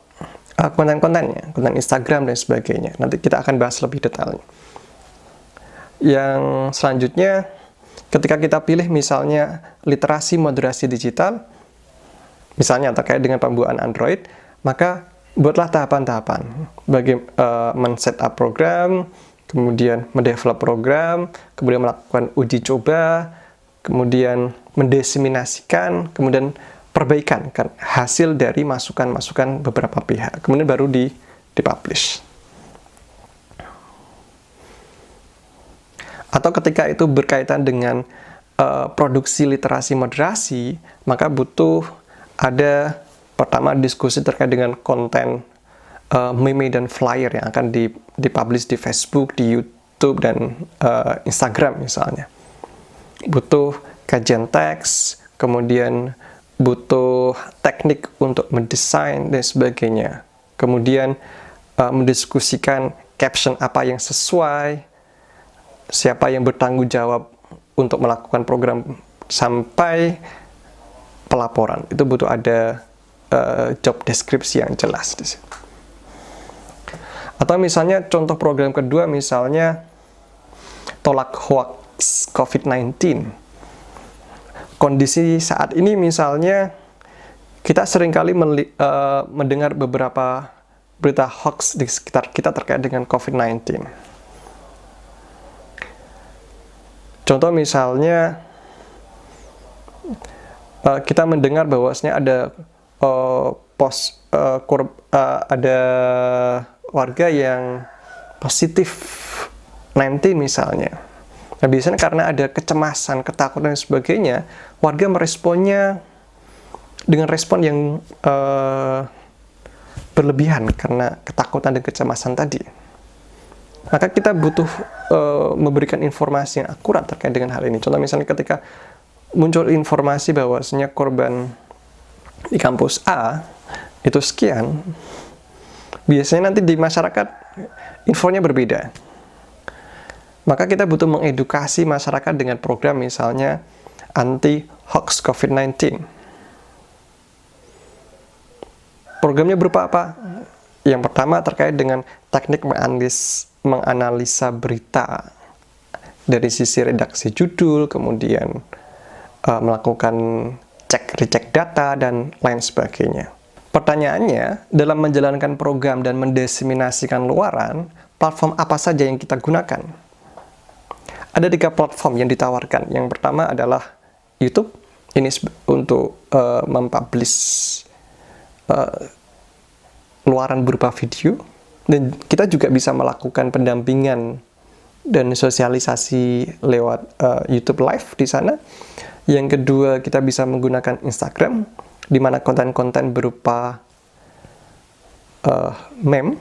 B: konten-kontennya, konten Instagram dan sebagainya. Nanti kita akan bahas lebih detailnya. Yang selanjutnya, ketika kita pilih misalnya literasi moderasi digital, misalnya terkait dengan pembuatan Android, maka buatlah tahapan-tahapan. Men-set up program, kemudian mendevelop program, kemudian melakukan uji coba, kemudian mendiseminasikan, kemudian perbaikan kan hasil dari masukan-masukan beberapa pihak, kemudian baru dipublish. Atau ketika itu berkaitan dengan produksi literasi moderasi, maka butuh ada pertama diskusi terkait dengan konten meme dan flyer yang akan dipublish di Facebook, di YouTube, dan Instagram misalnya. Butuh kajian teks, kemudian butuh teknik untuk mendesain dan sebagainya. Kemudian mendiskusikan caption apa yang sesuai, siapa yang bertanggung jawab untuk melakukan program sampai pelaporan. Itu butuh ada job deskripsi yang jelas di situ. Atau misalnya contoh program kedua, misalnya tolak hoax COVID-19. Kondisi saat ini misalnya kita seringkali mendengar beberapa berita hoax di sekitar kita terkait dengan COVID-19. Contoh misalnya kita mendengar bahwasanya ada ada warga yang positif 19 misalnya. Nah, biasanya karena ada kecemasan, ketakutan dan sebagainya, warga meresponnya dengan respon yang berlebihan karena ketakutan dan kecemasan tadi. Maka kita butuh memberikan informasi yang akurat terkait dengan hal ini. Contoh misalnya ketika muncul informasi bahwasanya korban di kampus A itu sekian, biasanya nanti di masyarakat infonya berbeda. Maka kita butuh mengedukasi masyarakat dengan program misalnya anti hoax COVID-19. Programnya berupa apa? Yang pertama terkait dengan teknik menganalisa berita dari sisi redaksi judul, kemudian melakukan cek-recek data, dan lain sebagainya. Pertanyaannya, dalam menjalankan program dan mendiseminasikan luaran, platform apa saja yang kita gunakan? Ada 3 platform yang ditawarkan. Yang pertama adalah YouTube. Ini untuk mempublish luaran berupa video. Dan kita juga bisa melakukan pendampingan dan sosialisasi lewat YouTube Live di sana. Yang kedua, kita bisa menggunakan Instagram, di mana konten-konten berupa meme,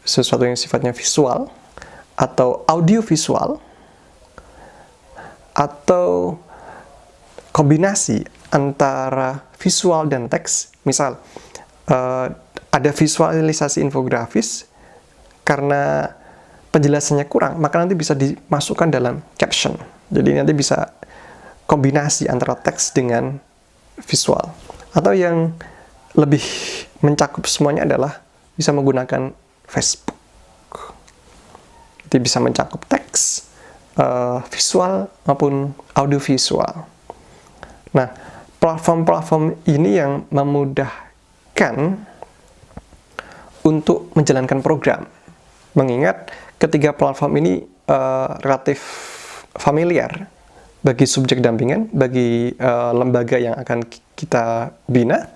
B: sesuatu yang sifatnya visual, atau audio visual, atau kombinasi antara visual dan teks. Misal, ada visualisasi infografis, karena penjelasannya kurang, maka nanti bisa dimasukkan dalam caption. Jadi nanti bisa kombinasi antara teks dengan visual. Atau yang lebih mencakup semuanya adalah bisa menggunakan Facebook. Jadi bisa mencakup teks, visual maupun audiovisual. Nah, platform-platform ini yang memudahkan untuk menjalankan program. Mengingat ketiga platform ini relatif familiar bagi subjek dampingan, bagi lembaga yang akan kita bina.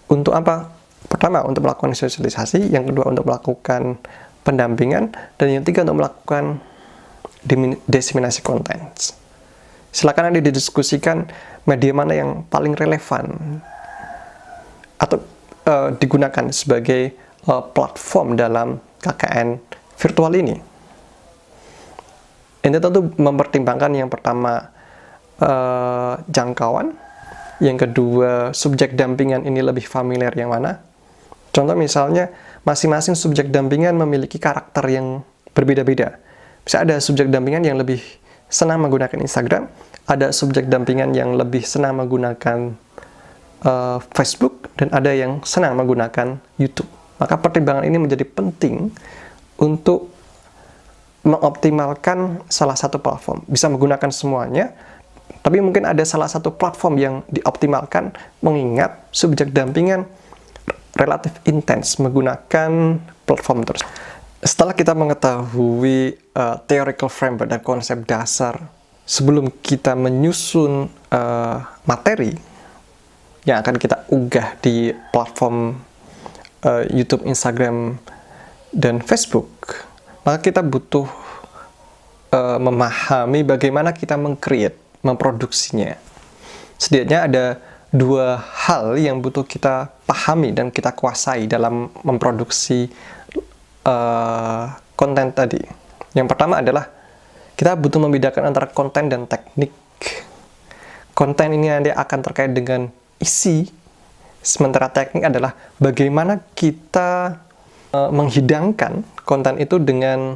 B: Untuk apa? Pertama, untuk melakukan sosialisasi, yang kedua untuk melakukan pendampingan, dan yang ketiga untuk melakukan diseminasi konten. Silakan nanti didiskusikan media mana yang paling relevan atau digunakan sebagai platform dalam KKN virtual ini. Ini tentu mempertimbangkan yang pertama jangkauan, yang kedua subjek dampingan ini lebih familiar yang mana. Contoh misalnya masing-masing subjek dampingan memiliki karakter yang berbeda-beda. Bisa ada subjek dampingan yang lebih senang menggunakan Instagram, ada subjek dampingan yang lebih senang menggunakan Facebook, dan ada yang senang menggunakan YouTube. Maka pertimbangan ini menjadi penting untuk mengoptimalkan salah satu platform. Bisa menggunakan semuanya, tapi mungkin ada salah satu platform yang dioptimalkan mengingat subjek dampingan relatif intens menggunakan platform tersebut. Setelah kita mengetahui theoretical framework dan konsep dasar, sebelum kita menyusun materi yang akan kita unggah di platform YouTube, Instagram, dan Facebook, maka kita butuh memahami bagaimana kita memproduksinya. Setidaknya ada 2 hal yang butuh kita pahami dan kita kuasai dalam memproduksi konten tadi. Yang pertama adalah kita butuh membedakan antara konten dan teknik. Konten ini nanti akan terkait dengan isi, sementara teknik adalah bagaimana kita menghidangkan konten itu dengan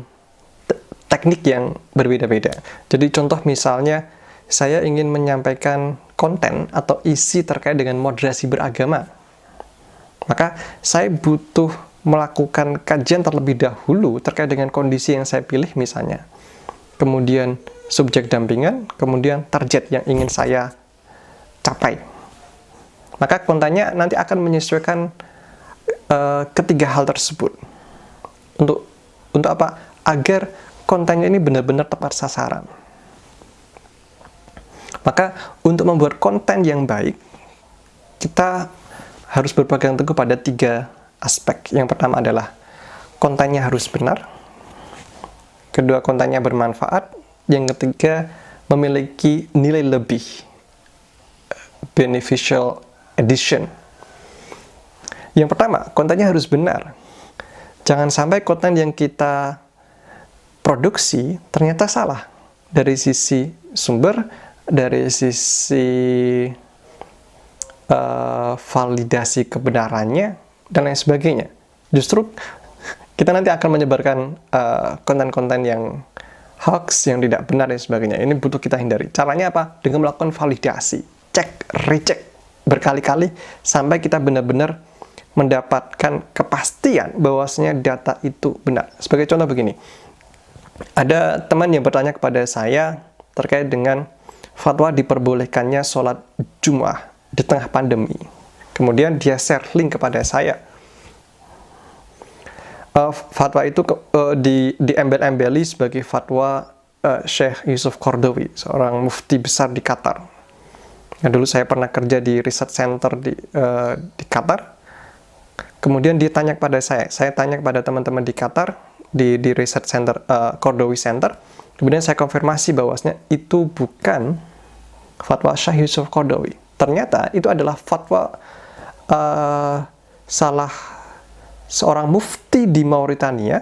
B: teknik yang berbeda-beda. Jadi contoh misalnya, saya ingin menyampaikan konten atau isi terkait dengan moderasi beragama. Maka saya butuh melakukan kajian terlebih dahulu terkait dengan kondisi yang saya pilih misalnya. Kemudian subjek dampingan, kemudian target yang ingin saya capai. Maka kontennya nanti akan menyesuaikan ketiga hal tersebut. Untuk apa? Agar kontennya ini benar-benar tepat sasaran. Maka untuk membuat konten yang baik, kita harus berpegang teguh pada 3 aspek. Yang pertama adalah kontennya harus benar. Kedua, kontennya bermanfaat. Yang ketiga, memiliki nilai lebih, beneficial addition. Yang pertama, kontennya harus benar. Jangan sampai konten yang kita produksi ternyata salah dari sisi sumber, dari sisi validasi kebenarannya, dan lain sebagainya. Justru kita nanti akan menyebarkan konten-konten yang hoax, yang tidak benar, dan sebagainya. Ini butuh kita hindari. Caranya apa? Dengan melakukan validasi, cek, recheck berkali-kali sampai kita benar-benar mendapatkan kepastian bahwasanya data itu benar. Sebagai contoh begini, ada teman yang bertanya kepada saya terkait dengan fatwa diperbolehkannya sholat Jumat di tengah pandemi. Kemudian dia share link kepada saya. Fatwa itu diembel-embeli sebagai fatwa Syekh Yusuf Qaradawi, seorang mufti besar di Qatar. Nah, dulu saya pernah kerja di research center di Qatar. Kemudian dia tanya kepada saya tanya kepada teman-teman di Qatar, di research center, Qaradawi Center. Kemudian saya konfirmasi bahwasanya itu bukan fatwa Syekh Yusuf Qaradawi. Ternyata itu adalah fatwa salah seorang mufti di Mauritania.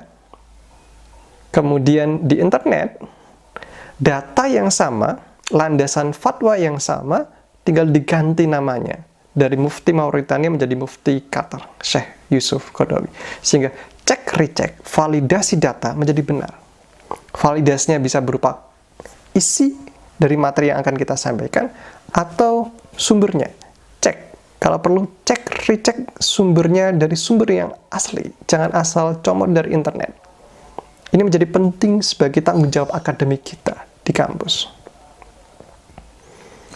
B: Kemudian di internet, data yang sama, landasan fatwa yang sama, tinggal diganti namanya. Dari mufti Mauritania menjadi mufti Qatar, Syekh Yusuf Qaradawi. Sehingga cek, recheck, validasi data menjadi benar. Validasinya bisa berupa isi dari materi yang akan kita sampaikan, atau sumbernya. Cek. Kalau perlu, cek, recheck sumbernya dari sumber yang asli. Jangan asal comot dari internet. Ini menjadi penting sebagai tanggung jawab akademik kita di kampus.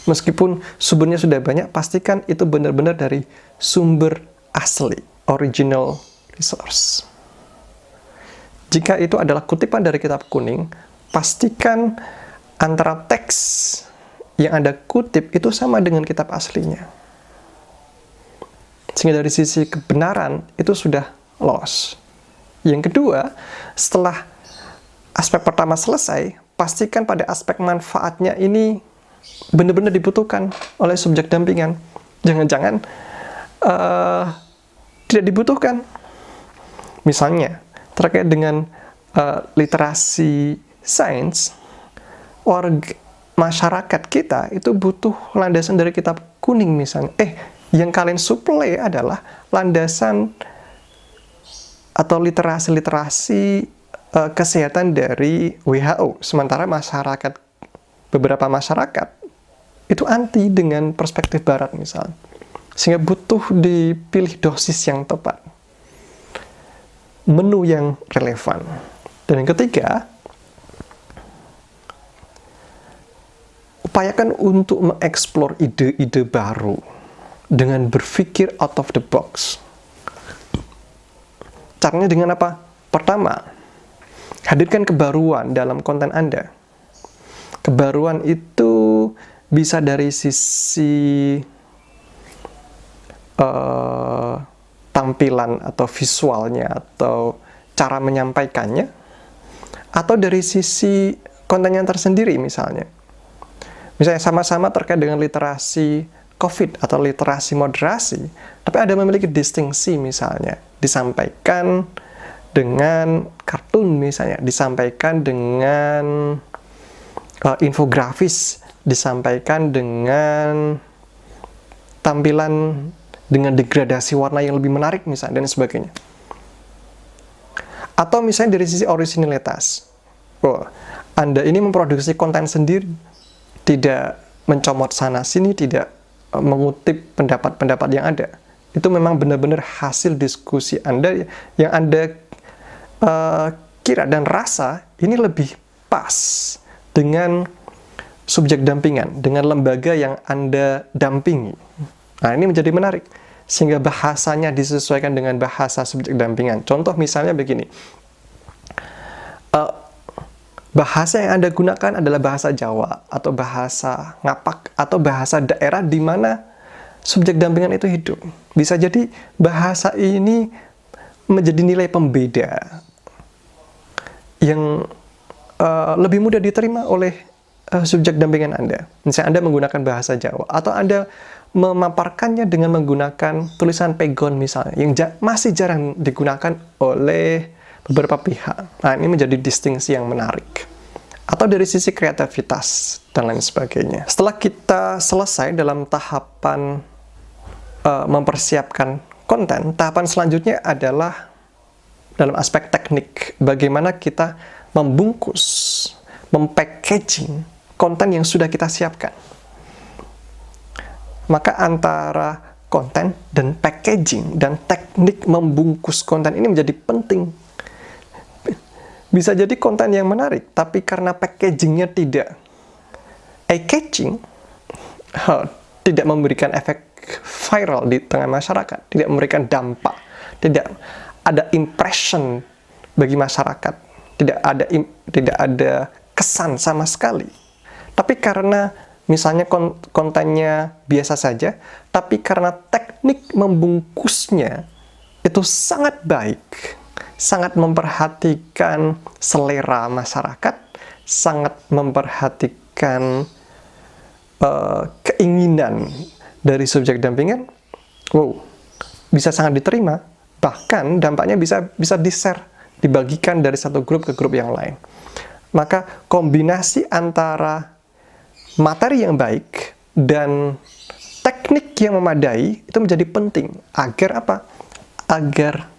B: Meskipun sumbernya sudah banyak, pastikan itu benar-benar dari sumber asli, original resource. Jika itu adalah kutipan dari kitab kuning, pastikan antara teks yang Anda kutip itu sama dengan kitab aslinya. Sehingga dari sisi kebenaran itu sudah loss. Yang kedua, setelah aspek pertama selesai, pastikan pada aspek manfaatnya ini benar-benar dibutuhkan oleh subjek dampingan. Jangan-jangan tidak dibutuhkan. Misalnya, terkait dengan literasi sains, masyarakat kita itu butuh landasan dari kitab kuning misalnya. Yang kalian suplai adalah landasan atau literasi kesehatan dari WHO. Sementara beberapa masyarakat itu anti dengan perspektif barat misalnya. Sehingga butuh dipilih dosis yang tepat, menu yang relevan. Dan yang ketiga, upayakan untuk mengeksplor ide-ide baru dengan berpikir out of the box. Caranya dengan apa? Pertama, hadirkan kebaruan dalam konten Anda. Kebaruan itu bisa dari sisi tampilan atau visualnya atau cara menyampaikannya, atau dari sisi kontennya tersendiri misalnya. Misalnya sama-sama terkait dengan literasi COVID atau literasi moderasi, tapi ada memiliki distingsi misalnya. Disampaikan dengan kartun misalnya, disampaikan dengan infografis, disampaikan dengan tampilan dengan degradasi warna yang lebih menarik misalnya, dan sebagainya. Atau misalnya dari sisi originalitas, Oh, Anda ini memproduksi konten sendiri, tidak mencomot sana-sini, tidak mengutip pendapat-pendapat yang ada. Itu memang benar-benar hasil diskusi Anda yang Anda kira dan rasa ini lebih pas dengan subjek dampingan, dengan lembaga yang Anda dampingi. Nah, ini menjadi menarik, sehingga bahasanya disesuaikan dengan bahasa subjek dampingan. Contoh misalnya begini, bahasa yang Anda gunakan adalah bahasa Jawa, atau bahasa Ngapak, atau bahasa daerah di mana subjek dampingan itu hidup. Bisa jadi bahasa ini menjadi nilai pembeda yang lebih mudah diterima oleh subjek dampingan Anda. Misalnya Anda menggunakan bahasa Jawa, atau Anda memaparkannya dengan menggunakan tulisan pegon misalnya, yang masih jarang digunakan oleh beberapa pihak. Nah, ini menjadi distingsi yang menarik. Atau dari sisi kreativitas dan lain sebagainya. Setelah kita selesai dalam tahapan mempersiapkan konten, tahapan selanjutnya adalah dalam aspek teknik, bagaimana kita membungkus, mempackaging konten yang sudah kita siapkan. Maka antara konten dan packaging dan teknik membungkus konten ini menjadi penting. Bisa jadi konten yang menarik, tapi karena packagingnya tidak eye-catching, tidak memberikan efek viral di tengah masyarakat, tidak memberikan dampak, tidak ada impression bagi masyarakat, tidak ada kesan sama sekali. Tapi karena misalnya kontennya biasa saja, tapi karena teknik membungkusnya itu sangat baik, sangat memperhatikan selera masyarakat, sangat memperhatikan keinginan dari subjek dampingan, bisa sangat diterima, bahkan dampaknya bisa di-share, dibagikan dari satu grup ke grup yang lain. Maka kombinasi antara materi yang baik dan teknik yang memadai itu menjadi penting. Agar apa? Agar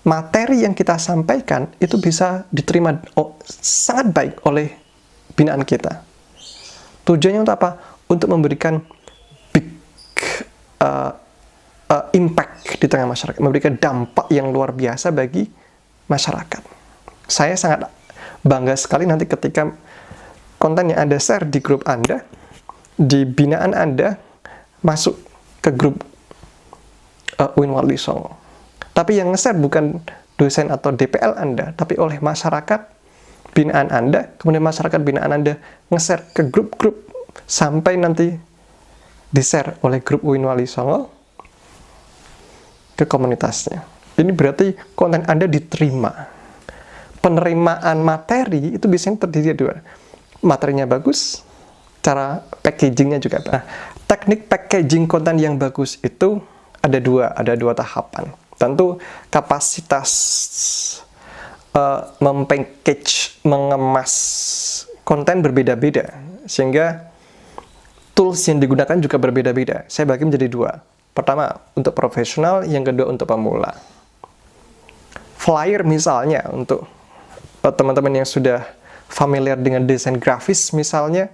B: materi yang kita sampaikan itu bisa diterima sangat baik oleh binaan kita. Tujuannya untuk apa? Untuk memberikan big impact di tengah masyarakat, memberikan dampak yang luar biasa bagi masyarakat. Saya sangat bangga sekali nanti ketika konten yang Anda share di grup Anda, di binaan Anda, masuk ke grup UIN Wali Songo. Tapi yang nge-share bukan dosen atau DPL Anda, tapi oleh masyarakat binaan Anda, kemudian masyarakat binaan Anda nge-share ke grup-grup, sampai nanti di-share oleh grup UIN Wali Songo ke komunitasnya. Ini berarti konten Anda diterima. Penerimaan materi itu biasanya terdiri dari dua. Materinya bagus, cara packagingnya juga. Nah, teknik packaging konten yang bagus itu ada dua tahapan. Tentu kapasitas mempackage, mengemas konten berbeda-beda, sehingga tools yang digunakan juga berbeda-beda. Saya bagi menjadi dua. Pertama, untuk profesional, yang kedua untuk pemula. Flyer misalnya, untuk teman-teman yang sudah familiar dengan desain grafis misalnya,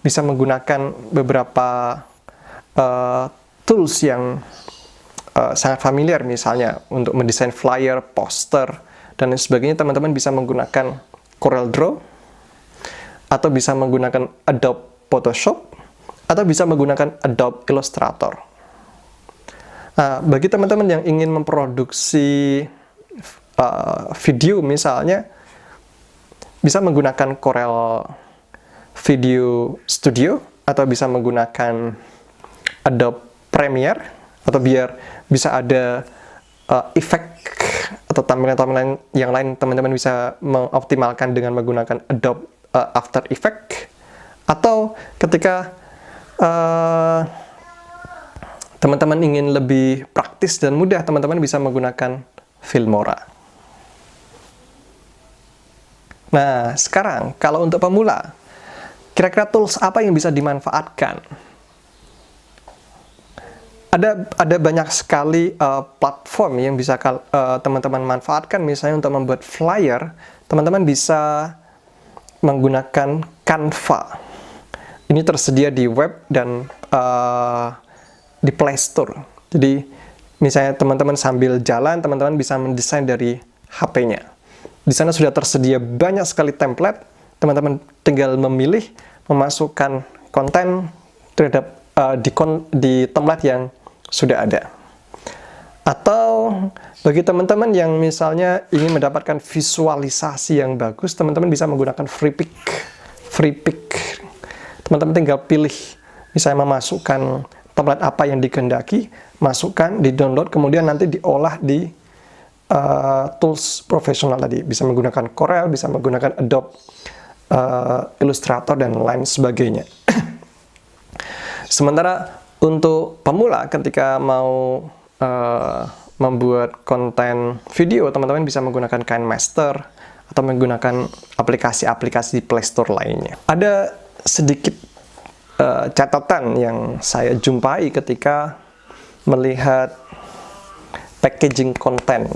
B: bisa menggunakan beberapa tools yang sangat familiar, misalnya untuk mendesain flyer, poster, dan lain sebagainya. Teman-teman bisa menggunakan CorelDRAW, atau bisa menggunakan Adobe Photoshop, atau bisa menggunakan Adobe Illustrator. Nah, bagi teman-teman yang ingin memproduksi video misalnya, bisa menggunakan Corel Video Studio, atau bisa menggunakan Adobe Premiere, atau biar bisa ada efek atau tampilan-tampilan yang lain, teman-teman bisa mengoptimalkan dengan menggunakan Adobe After Effects. Atau ketika teman-teman ingin lebih praktis dan mudah, teman-teman bisa menggunakan Filmora. Nah, sekarang kalau untuk pemula, kira-kira tools apa yang bisa dimanfaatkan? Ada banyak sekali platform yang bisa teman-teman manfaatkan. Misalnya untuk membuat flyer, teman-teman bisa menggunakan Canva. Ini tersedia di web dan di Play Store. Jadi misalnya teman-teman sambil jalan, teman-teman bisa mendesain dari HP-nya. Di sana sudah tersedia banyak sekali template. Teman-teman tinggal memilih, memasukkan konten terhadap di template yang sudah ada. Atau bagi teman-teman yang misalnya ingin mendapatkan visualisasi yang bagus, teman-teman bisa menggunakan Freepik. Teman-teman tinggal pilih, misalnya memasukkan template apa yang dikehendaki, masukkan, di-download, kemudian nanti diolah di tools profesional tadi. Bisa menggunakan Corel, bisa menggunakan Adobe Illustrator, dan lain sebagainya. Sementara untuk pemula, ketika mau membuat konten video, teman-teman bisa menggunakan KineMaster atau menggunakan aplikasi-aplikasi di Play Store lainnya. Ada sedikit catatan yang saya jumpai ketika melihat packaging konten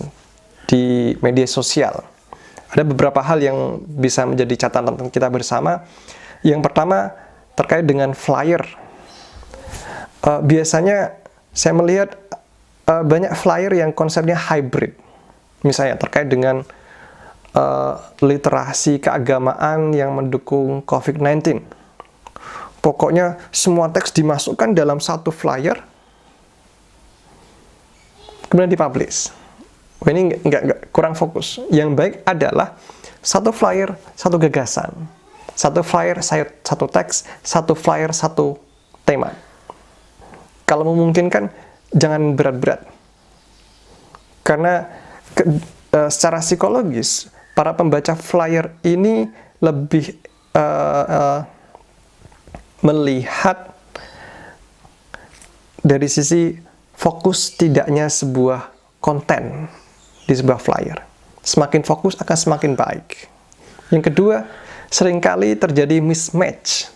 B: di media sosial. Ada beberapa hal yang bisa menjadi catatan kita bersama. Yang pertama, terkait dengan flyer. Biasanya saya melihat banyak flyer yang konsepnya hybrid. Misalnya terkait dengan literasi keagamaan yang mendukung COVID-19. Pokoknya semua teks dimasukkan dalam satu flyer, kemudian dipublish. Wah, ini kurang fokus. Yang baik adalah satu flyer, satu gagasan. Satu flyer, satu teks, satu flyer, satu tema. Kalau memungkinkan, jangan berat-berat. Karena secara psikologis, para pembaca flyer ini lebih melihat dari sisi fokus tidaknya sebuah konten di sebuah flyer. Semakin fokus akan semakin baik. Yang kedua, seringkali terjadi mismatch,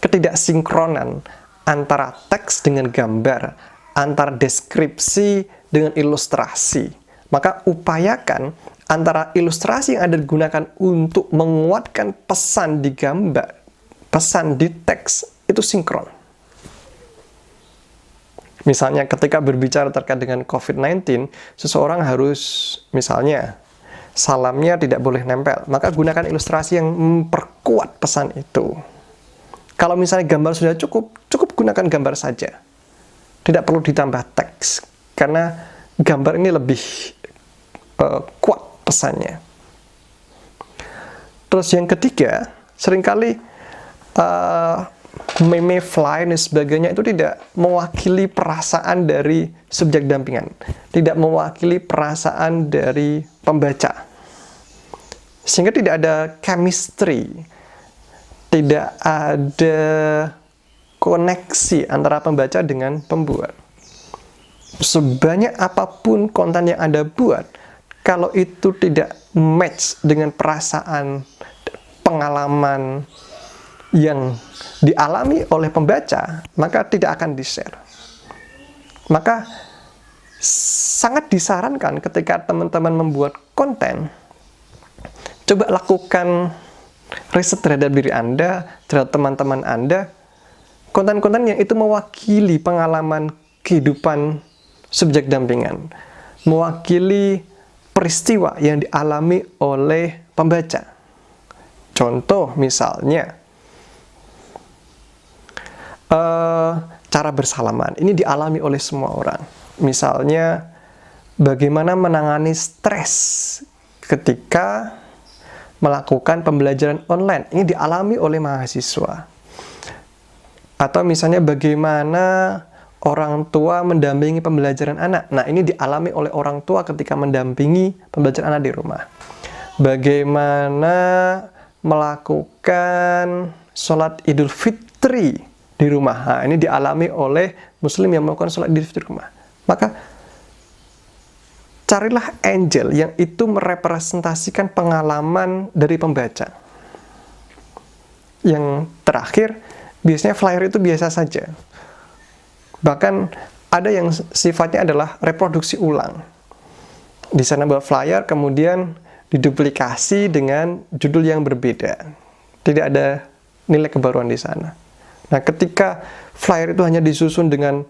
B: ketidaksinkronan antara teks dengan gambar, antara deskripsi dengan ilustrasi. Maka upayakan antara ilustrasi yang Anda gunakan untuk menguatkan pesan di gambar, pesan di teks, itu sinkron. Misalnya ketika berbicara terkait dengan COVID-19, seseorang harus misalnya salamnya tidak boleh nempel, maka gunakan ilustrasi yang memperkuat pesan itu. Kalau misalnya gambar sudah cukup gunakan gambar saja. Tidak perlu ditambah teks, karena gambar ini lebih kuat pesannya. Terus yang ketiga, seringkali meme, flyer, dan sebagainya itu tidak mewakili perasaan dari subjek dampingan, tidak mewakili perasaan dari pembaca, sehingga tidak ada chemistry, tidak ada koneksi antara pembaca dengan pembuat. Sebanyak apapun konten yang Anda buat, kalau itu tidak match dengan perasaan, pengalaman yang dialami oleh pembaca, maka tidak akan di-share. Maka sangat disarankan ketika teman-teman membuat konten, coba lakukan riset terhadap diri Anda, terhadap teman-teman Anda, konten-konten yang itu mewakili pengalaman kehidupan subjek dampingan, mewakili peristiwa yang dialami oleh pembaca. Contoh misalnya, cara bersalaman, ini dialami oleh semua orang. Misalnya, bagaimana menangani stres ketika melakukan pembelajaran online, ini dialami oleh mahasiswa. Atau misalnya bagaimana orang tua mendampingi pembelajaran anak. Nah, ini dialami oleh orang tua ketika mendampingi pembelajaran anak di rumah. Bagaimana melakukan sholat Idul Fitri di rumah. Nah, ini dialami oleh Muslim yang melakukan sholat Idul Fitri di rumah. Maka, carilah angel yang itu merepresentasikan pengalaman dari pembaca. Yang terakhir, biasanya flyer itu biasa saja. Bahkan ada yang sifatnya adalah reproduksi ulang. Di sana buat flyer, kemudian diduplikasi dengan judul yang berbeda. Tidak ada nilai kebaruan di sana. Nah, ketika flyer itu hanya disusun dengan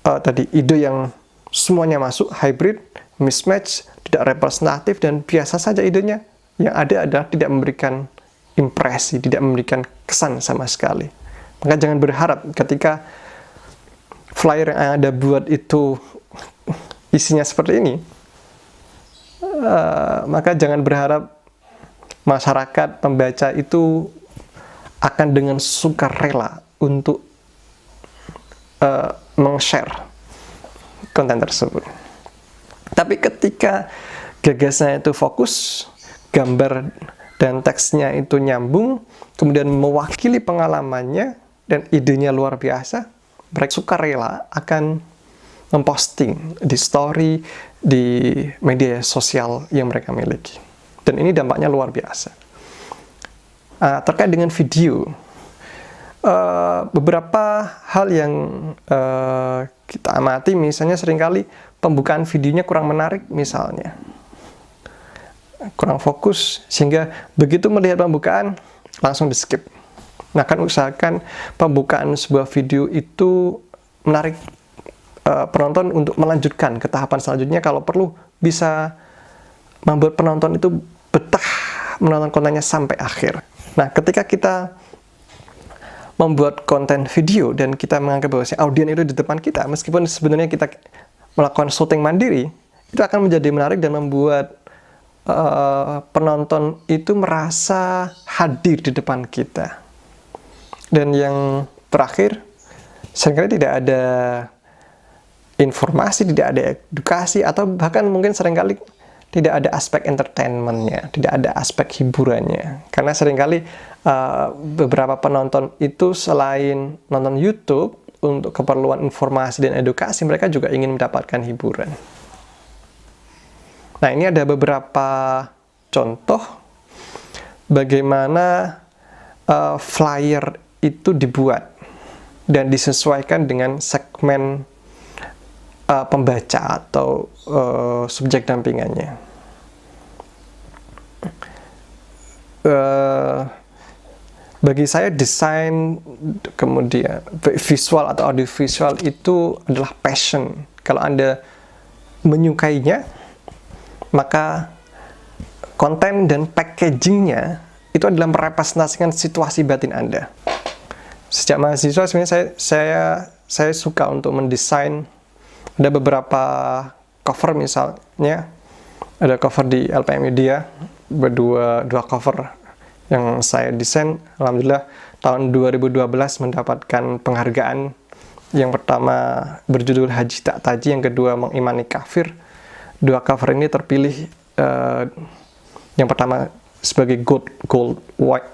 B: tadi ide yang semuanya masuk, hybrid, mismatch, tidak representatif, dan biasa saja idenya, yang ada adalah tidak memberikan impresi, tidak memberikan kesan sama sekali. Maka jangan berharap ketika flyer yang Anda buat itu isinya seperti ini, maka jangan berharap masyarakat pembaca itu akan dengan sukarela untuk meng-share konten tersebut. Tapi ketika gagasannya itu fokus, gambar dan teksnya itu nyambung, kemudian mewakili pengalamannya dan idenya luar biasa, mereka sukarela akan memposting di story, di media sosial yang mereka miliki. Dan ini dampaknya luar biasa. Terkait dengan video, beberapa hal yang kita amati, misalnya seringkali pembukaan videonya kurang menarik, misalnya kurang fokus, sehingga begitu melihat pembukaan langsung di skip. Nah, kan usahakan pembukaan sebuah video itu menarik penonton untuk melanjutkan ke tahapan selanjutnya. Kalau perlu bisa membuat penonton itu betah menonton kontennya sampai akhir. Nah, ketika kita membuat konten video dan kita menganggap bahwa audiens itu di depan kita, meskipun sebenarnya kita melakukan syuting mandiri, itu akan menjadi menarik dan membuat penonton itu merasa hadir di depan kita. Dan yang terakhir, seringkali tidak ada informasi, tidak ada edukasi, atau bahkan mungkin seringkali tidak ada aspek entertainment-nya, tidak ada aspek hiburannya. Karena seringkali beberapa penonton itu selain nonton YouTube, untuk keperluan informasi dan edukasi, mereka juga ingin mendapatkan hiburan. Nah, ini ada beberapa contoh bagaimana flyer itu dibuat dan disesuaikan dengan segmen pembaca atau subjek dampingannya. Bagi saya desain, kemudian visual atau audiovisual itu adalah passion. Kalau Anda menyukainya, maka konten dan packagingnya itu adalah merepresentasikan situasi batin Anda. Sejak mahasiswa sebenarnya saya suka untuk mendesain. Ada beberapa cover, misalnya ada cover di LPM Media, dua cover yang saya desain. Alhamdulillah tahun 2012 mendapatkan penghargaan. Yang pertama berjudul Haji Tak Taji, yang kedua Mengimani Kafir. Dua cover ini terpilih, yang pertama sebagai gold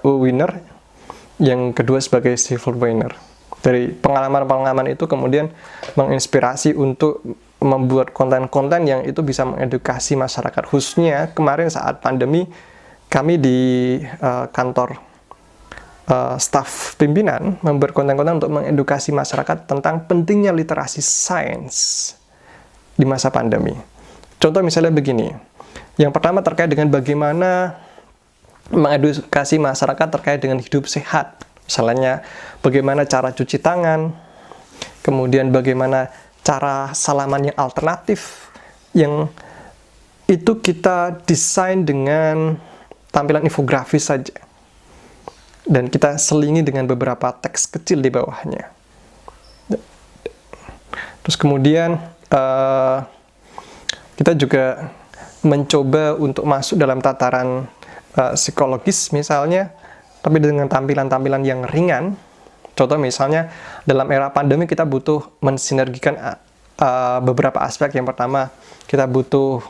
B: winner, yang kedua sebagai silver winner. Dari pengalaman-pengalaman itu kemudian menginspirasi untuk membuat konten-konten yang itu bisa mengedukasi masyarakat. Khususnya kemarin saat pandemi, kami di kantor staf pimpinan membuat konten-konten untuk mengedukasi masyarakat tentang pentingnya literasi sains di masa pandemi. Contoh misalnya begini, yang pertama terkait dengan bagaimana mengedukasi masyarakat terkait dengan hidup sehat. Misalnya bagaimana cara cuci tangan, kemudian bagaimana cara salaman yang alternatif, yang itu kita desain dengan tampilan infografis saja. Dan kita selingi dengan beberapa teks kecil di bawahnya. Terus kemudian kita juga mencoba untuk masuk dalam tataran psikologis misalnya, tapi dengan tampilan-tampilan yang ringan. Contoh misalnya, dalam era pandemi kita butuh mensinergikan beberapa aspek. Yang pertama, kita butuh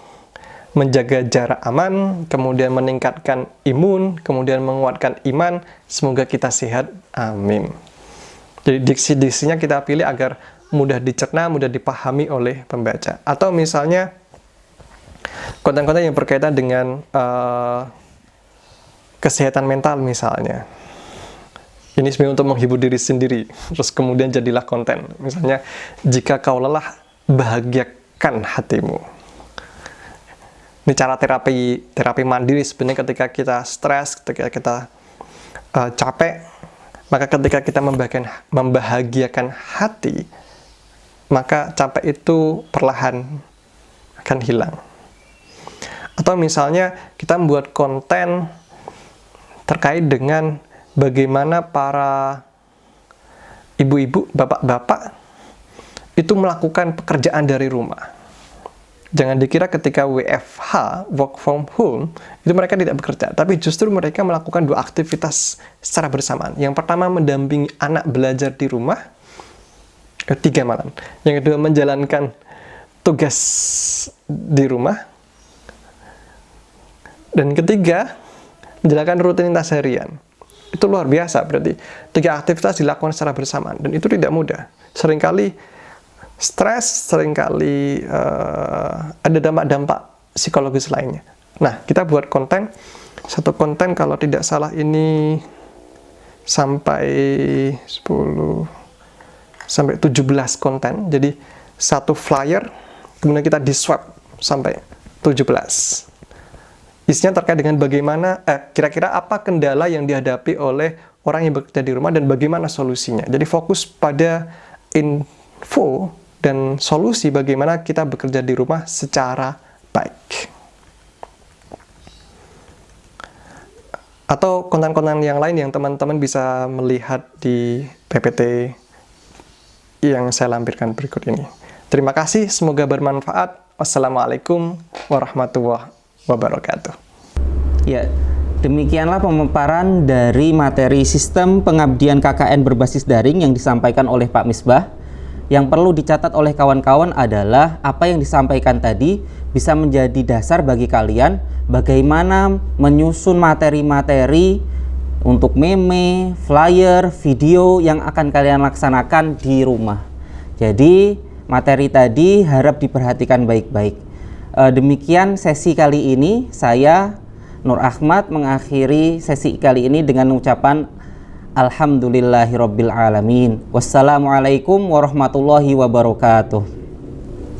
B: menjaga jarak aman, kemudian meningkatkan imun, kemudian menguatkan iman. Semoga kita sehat, amin. Jadi diksi-diksinya kita pilih agar mudah dicerna, mudah dipahami oleh pembaca. Atau misalnya konten-konten yang berkaitan dengan kesehatan mental misalnya. Ini sebenarnya untuk menghibur diri sendiri, terus kemudian jadilah konten. Misalnya, jika kau lelah, bahagiakan hatimu. Ini cara terapi mandiri sebenarnya ketika kita stres, ketika kita capek, maka ketika kita membahagiakan hati, maka capek itu perlahan akan hilang. Atau misalnya kita membuat konten terkait dengan bagaimana para ibu-ibu, bapak-bapak itu melakukan pekerjaan dari rumah. Jangan dikira ketika WFH, work from home, itu mereka tidak bekerja, tapi justru mereka melakukan dua aktivitas secara bersamaan. Yang pertama, mendampingi anak belajar di rumah, 3 malam. Yang kedua, menjalankan tugas di rumah. Dan ketiga, menjalankan rutinitas harian. Itu luar biasa berarti. 3 aktivitas dilakukan secara bersamaan, dan itu tidak mudah. Seringkali stres, seringkali ada dampak-dampak psikologis lainnya. Nah, kita buat konten, satu konten kalau tidak salah ini sampai 17 konten. Jadi satu flyer, kemudian kita di swap sampai 17. Isinya terkait dengan bagaimana, kira-kira apa kendala yang dihadapi oleh orang yang bekerja di rumah dan bagaimana solusinya. Jadi fokus pada info dan solusi bagaimana kita bekerja di rumah secara baik. Atau konten-konten yang lain yang teman-teman bisa melihat di PPT yang saya lampirkan berikut ini. Terima kasih, semoga bermanfaat. Wassalamualaikum warahmatullahi wabarakatuh.
A: Ya, demikianlah pemaparan dari materi sistem pengabdian KKN berbasis daring yang disampaikan oleh Pak Misbah. Yang perlu dicatat oleh kawan-kawan adalah apa yang disampaikan tadi bisa menjadi dasar bagi kalian bagaimana menyusun materi-materi untuk meme, flyer, video yang akan kalian laksanakan di rumah. Jadi materi tadi harap diperhatikan baik-baik. Demikian sesi kali ini. Saya Nur Ahmad mengakhiri sesi kali ini dengan ucapan Alhamdulillahirabbil alamin. Wassalamualaikum warahmatullahi wabarakatuh.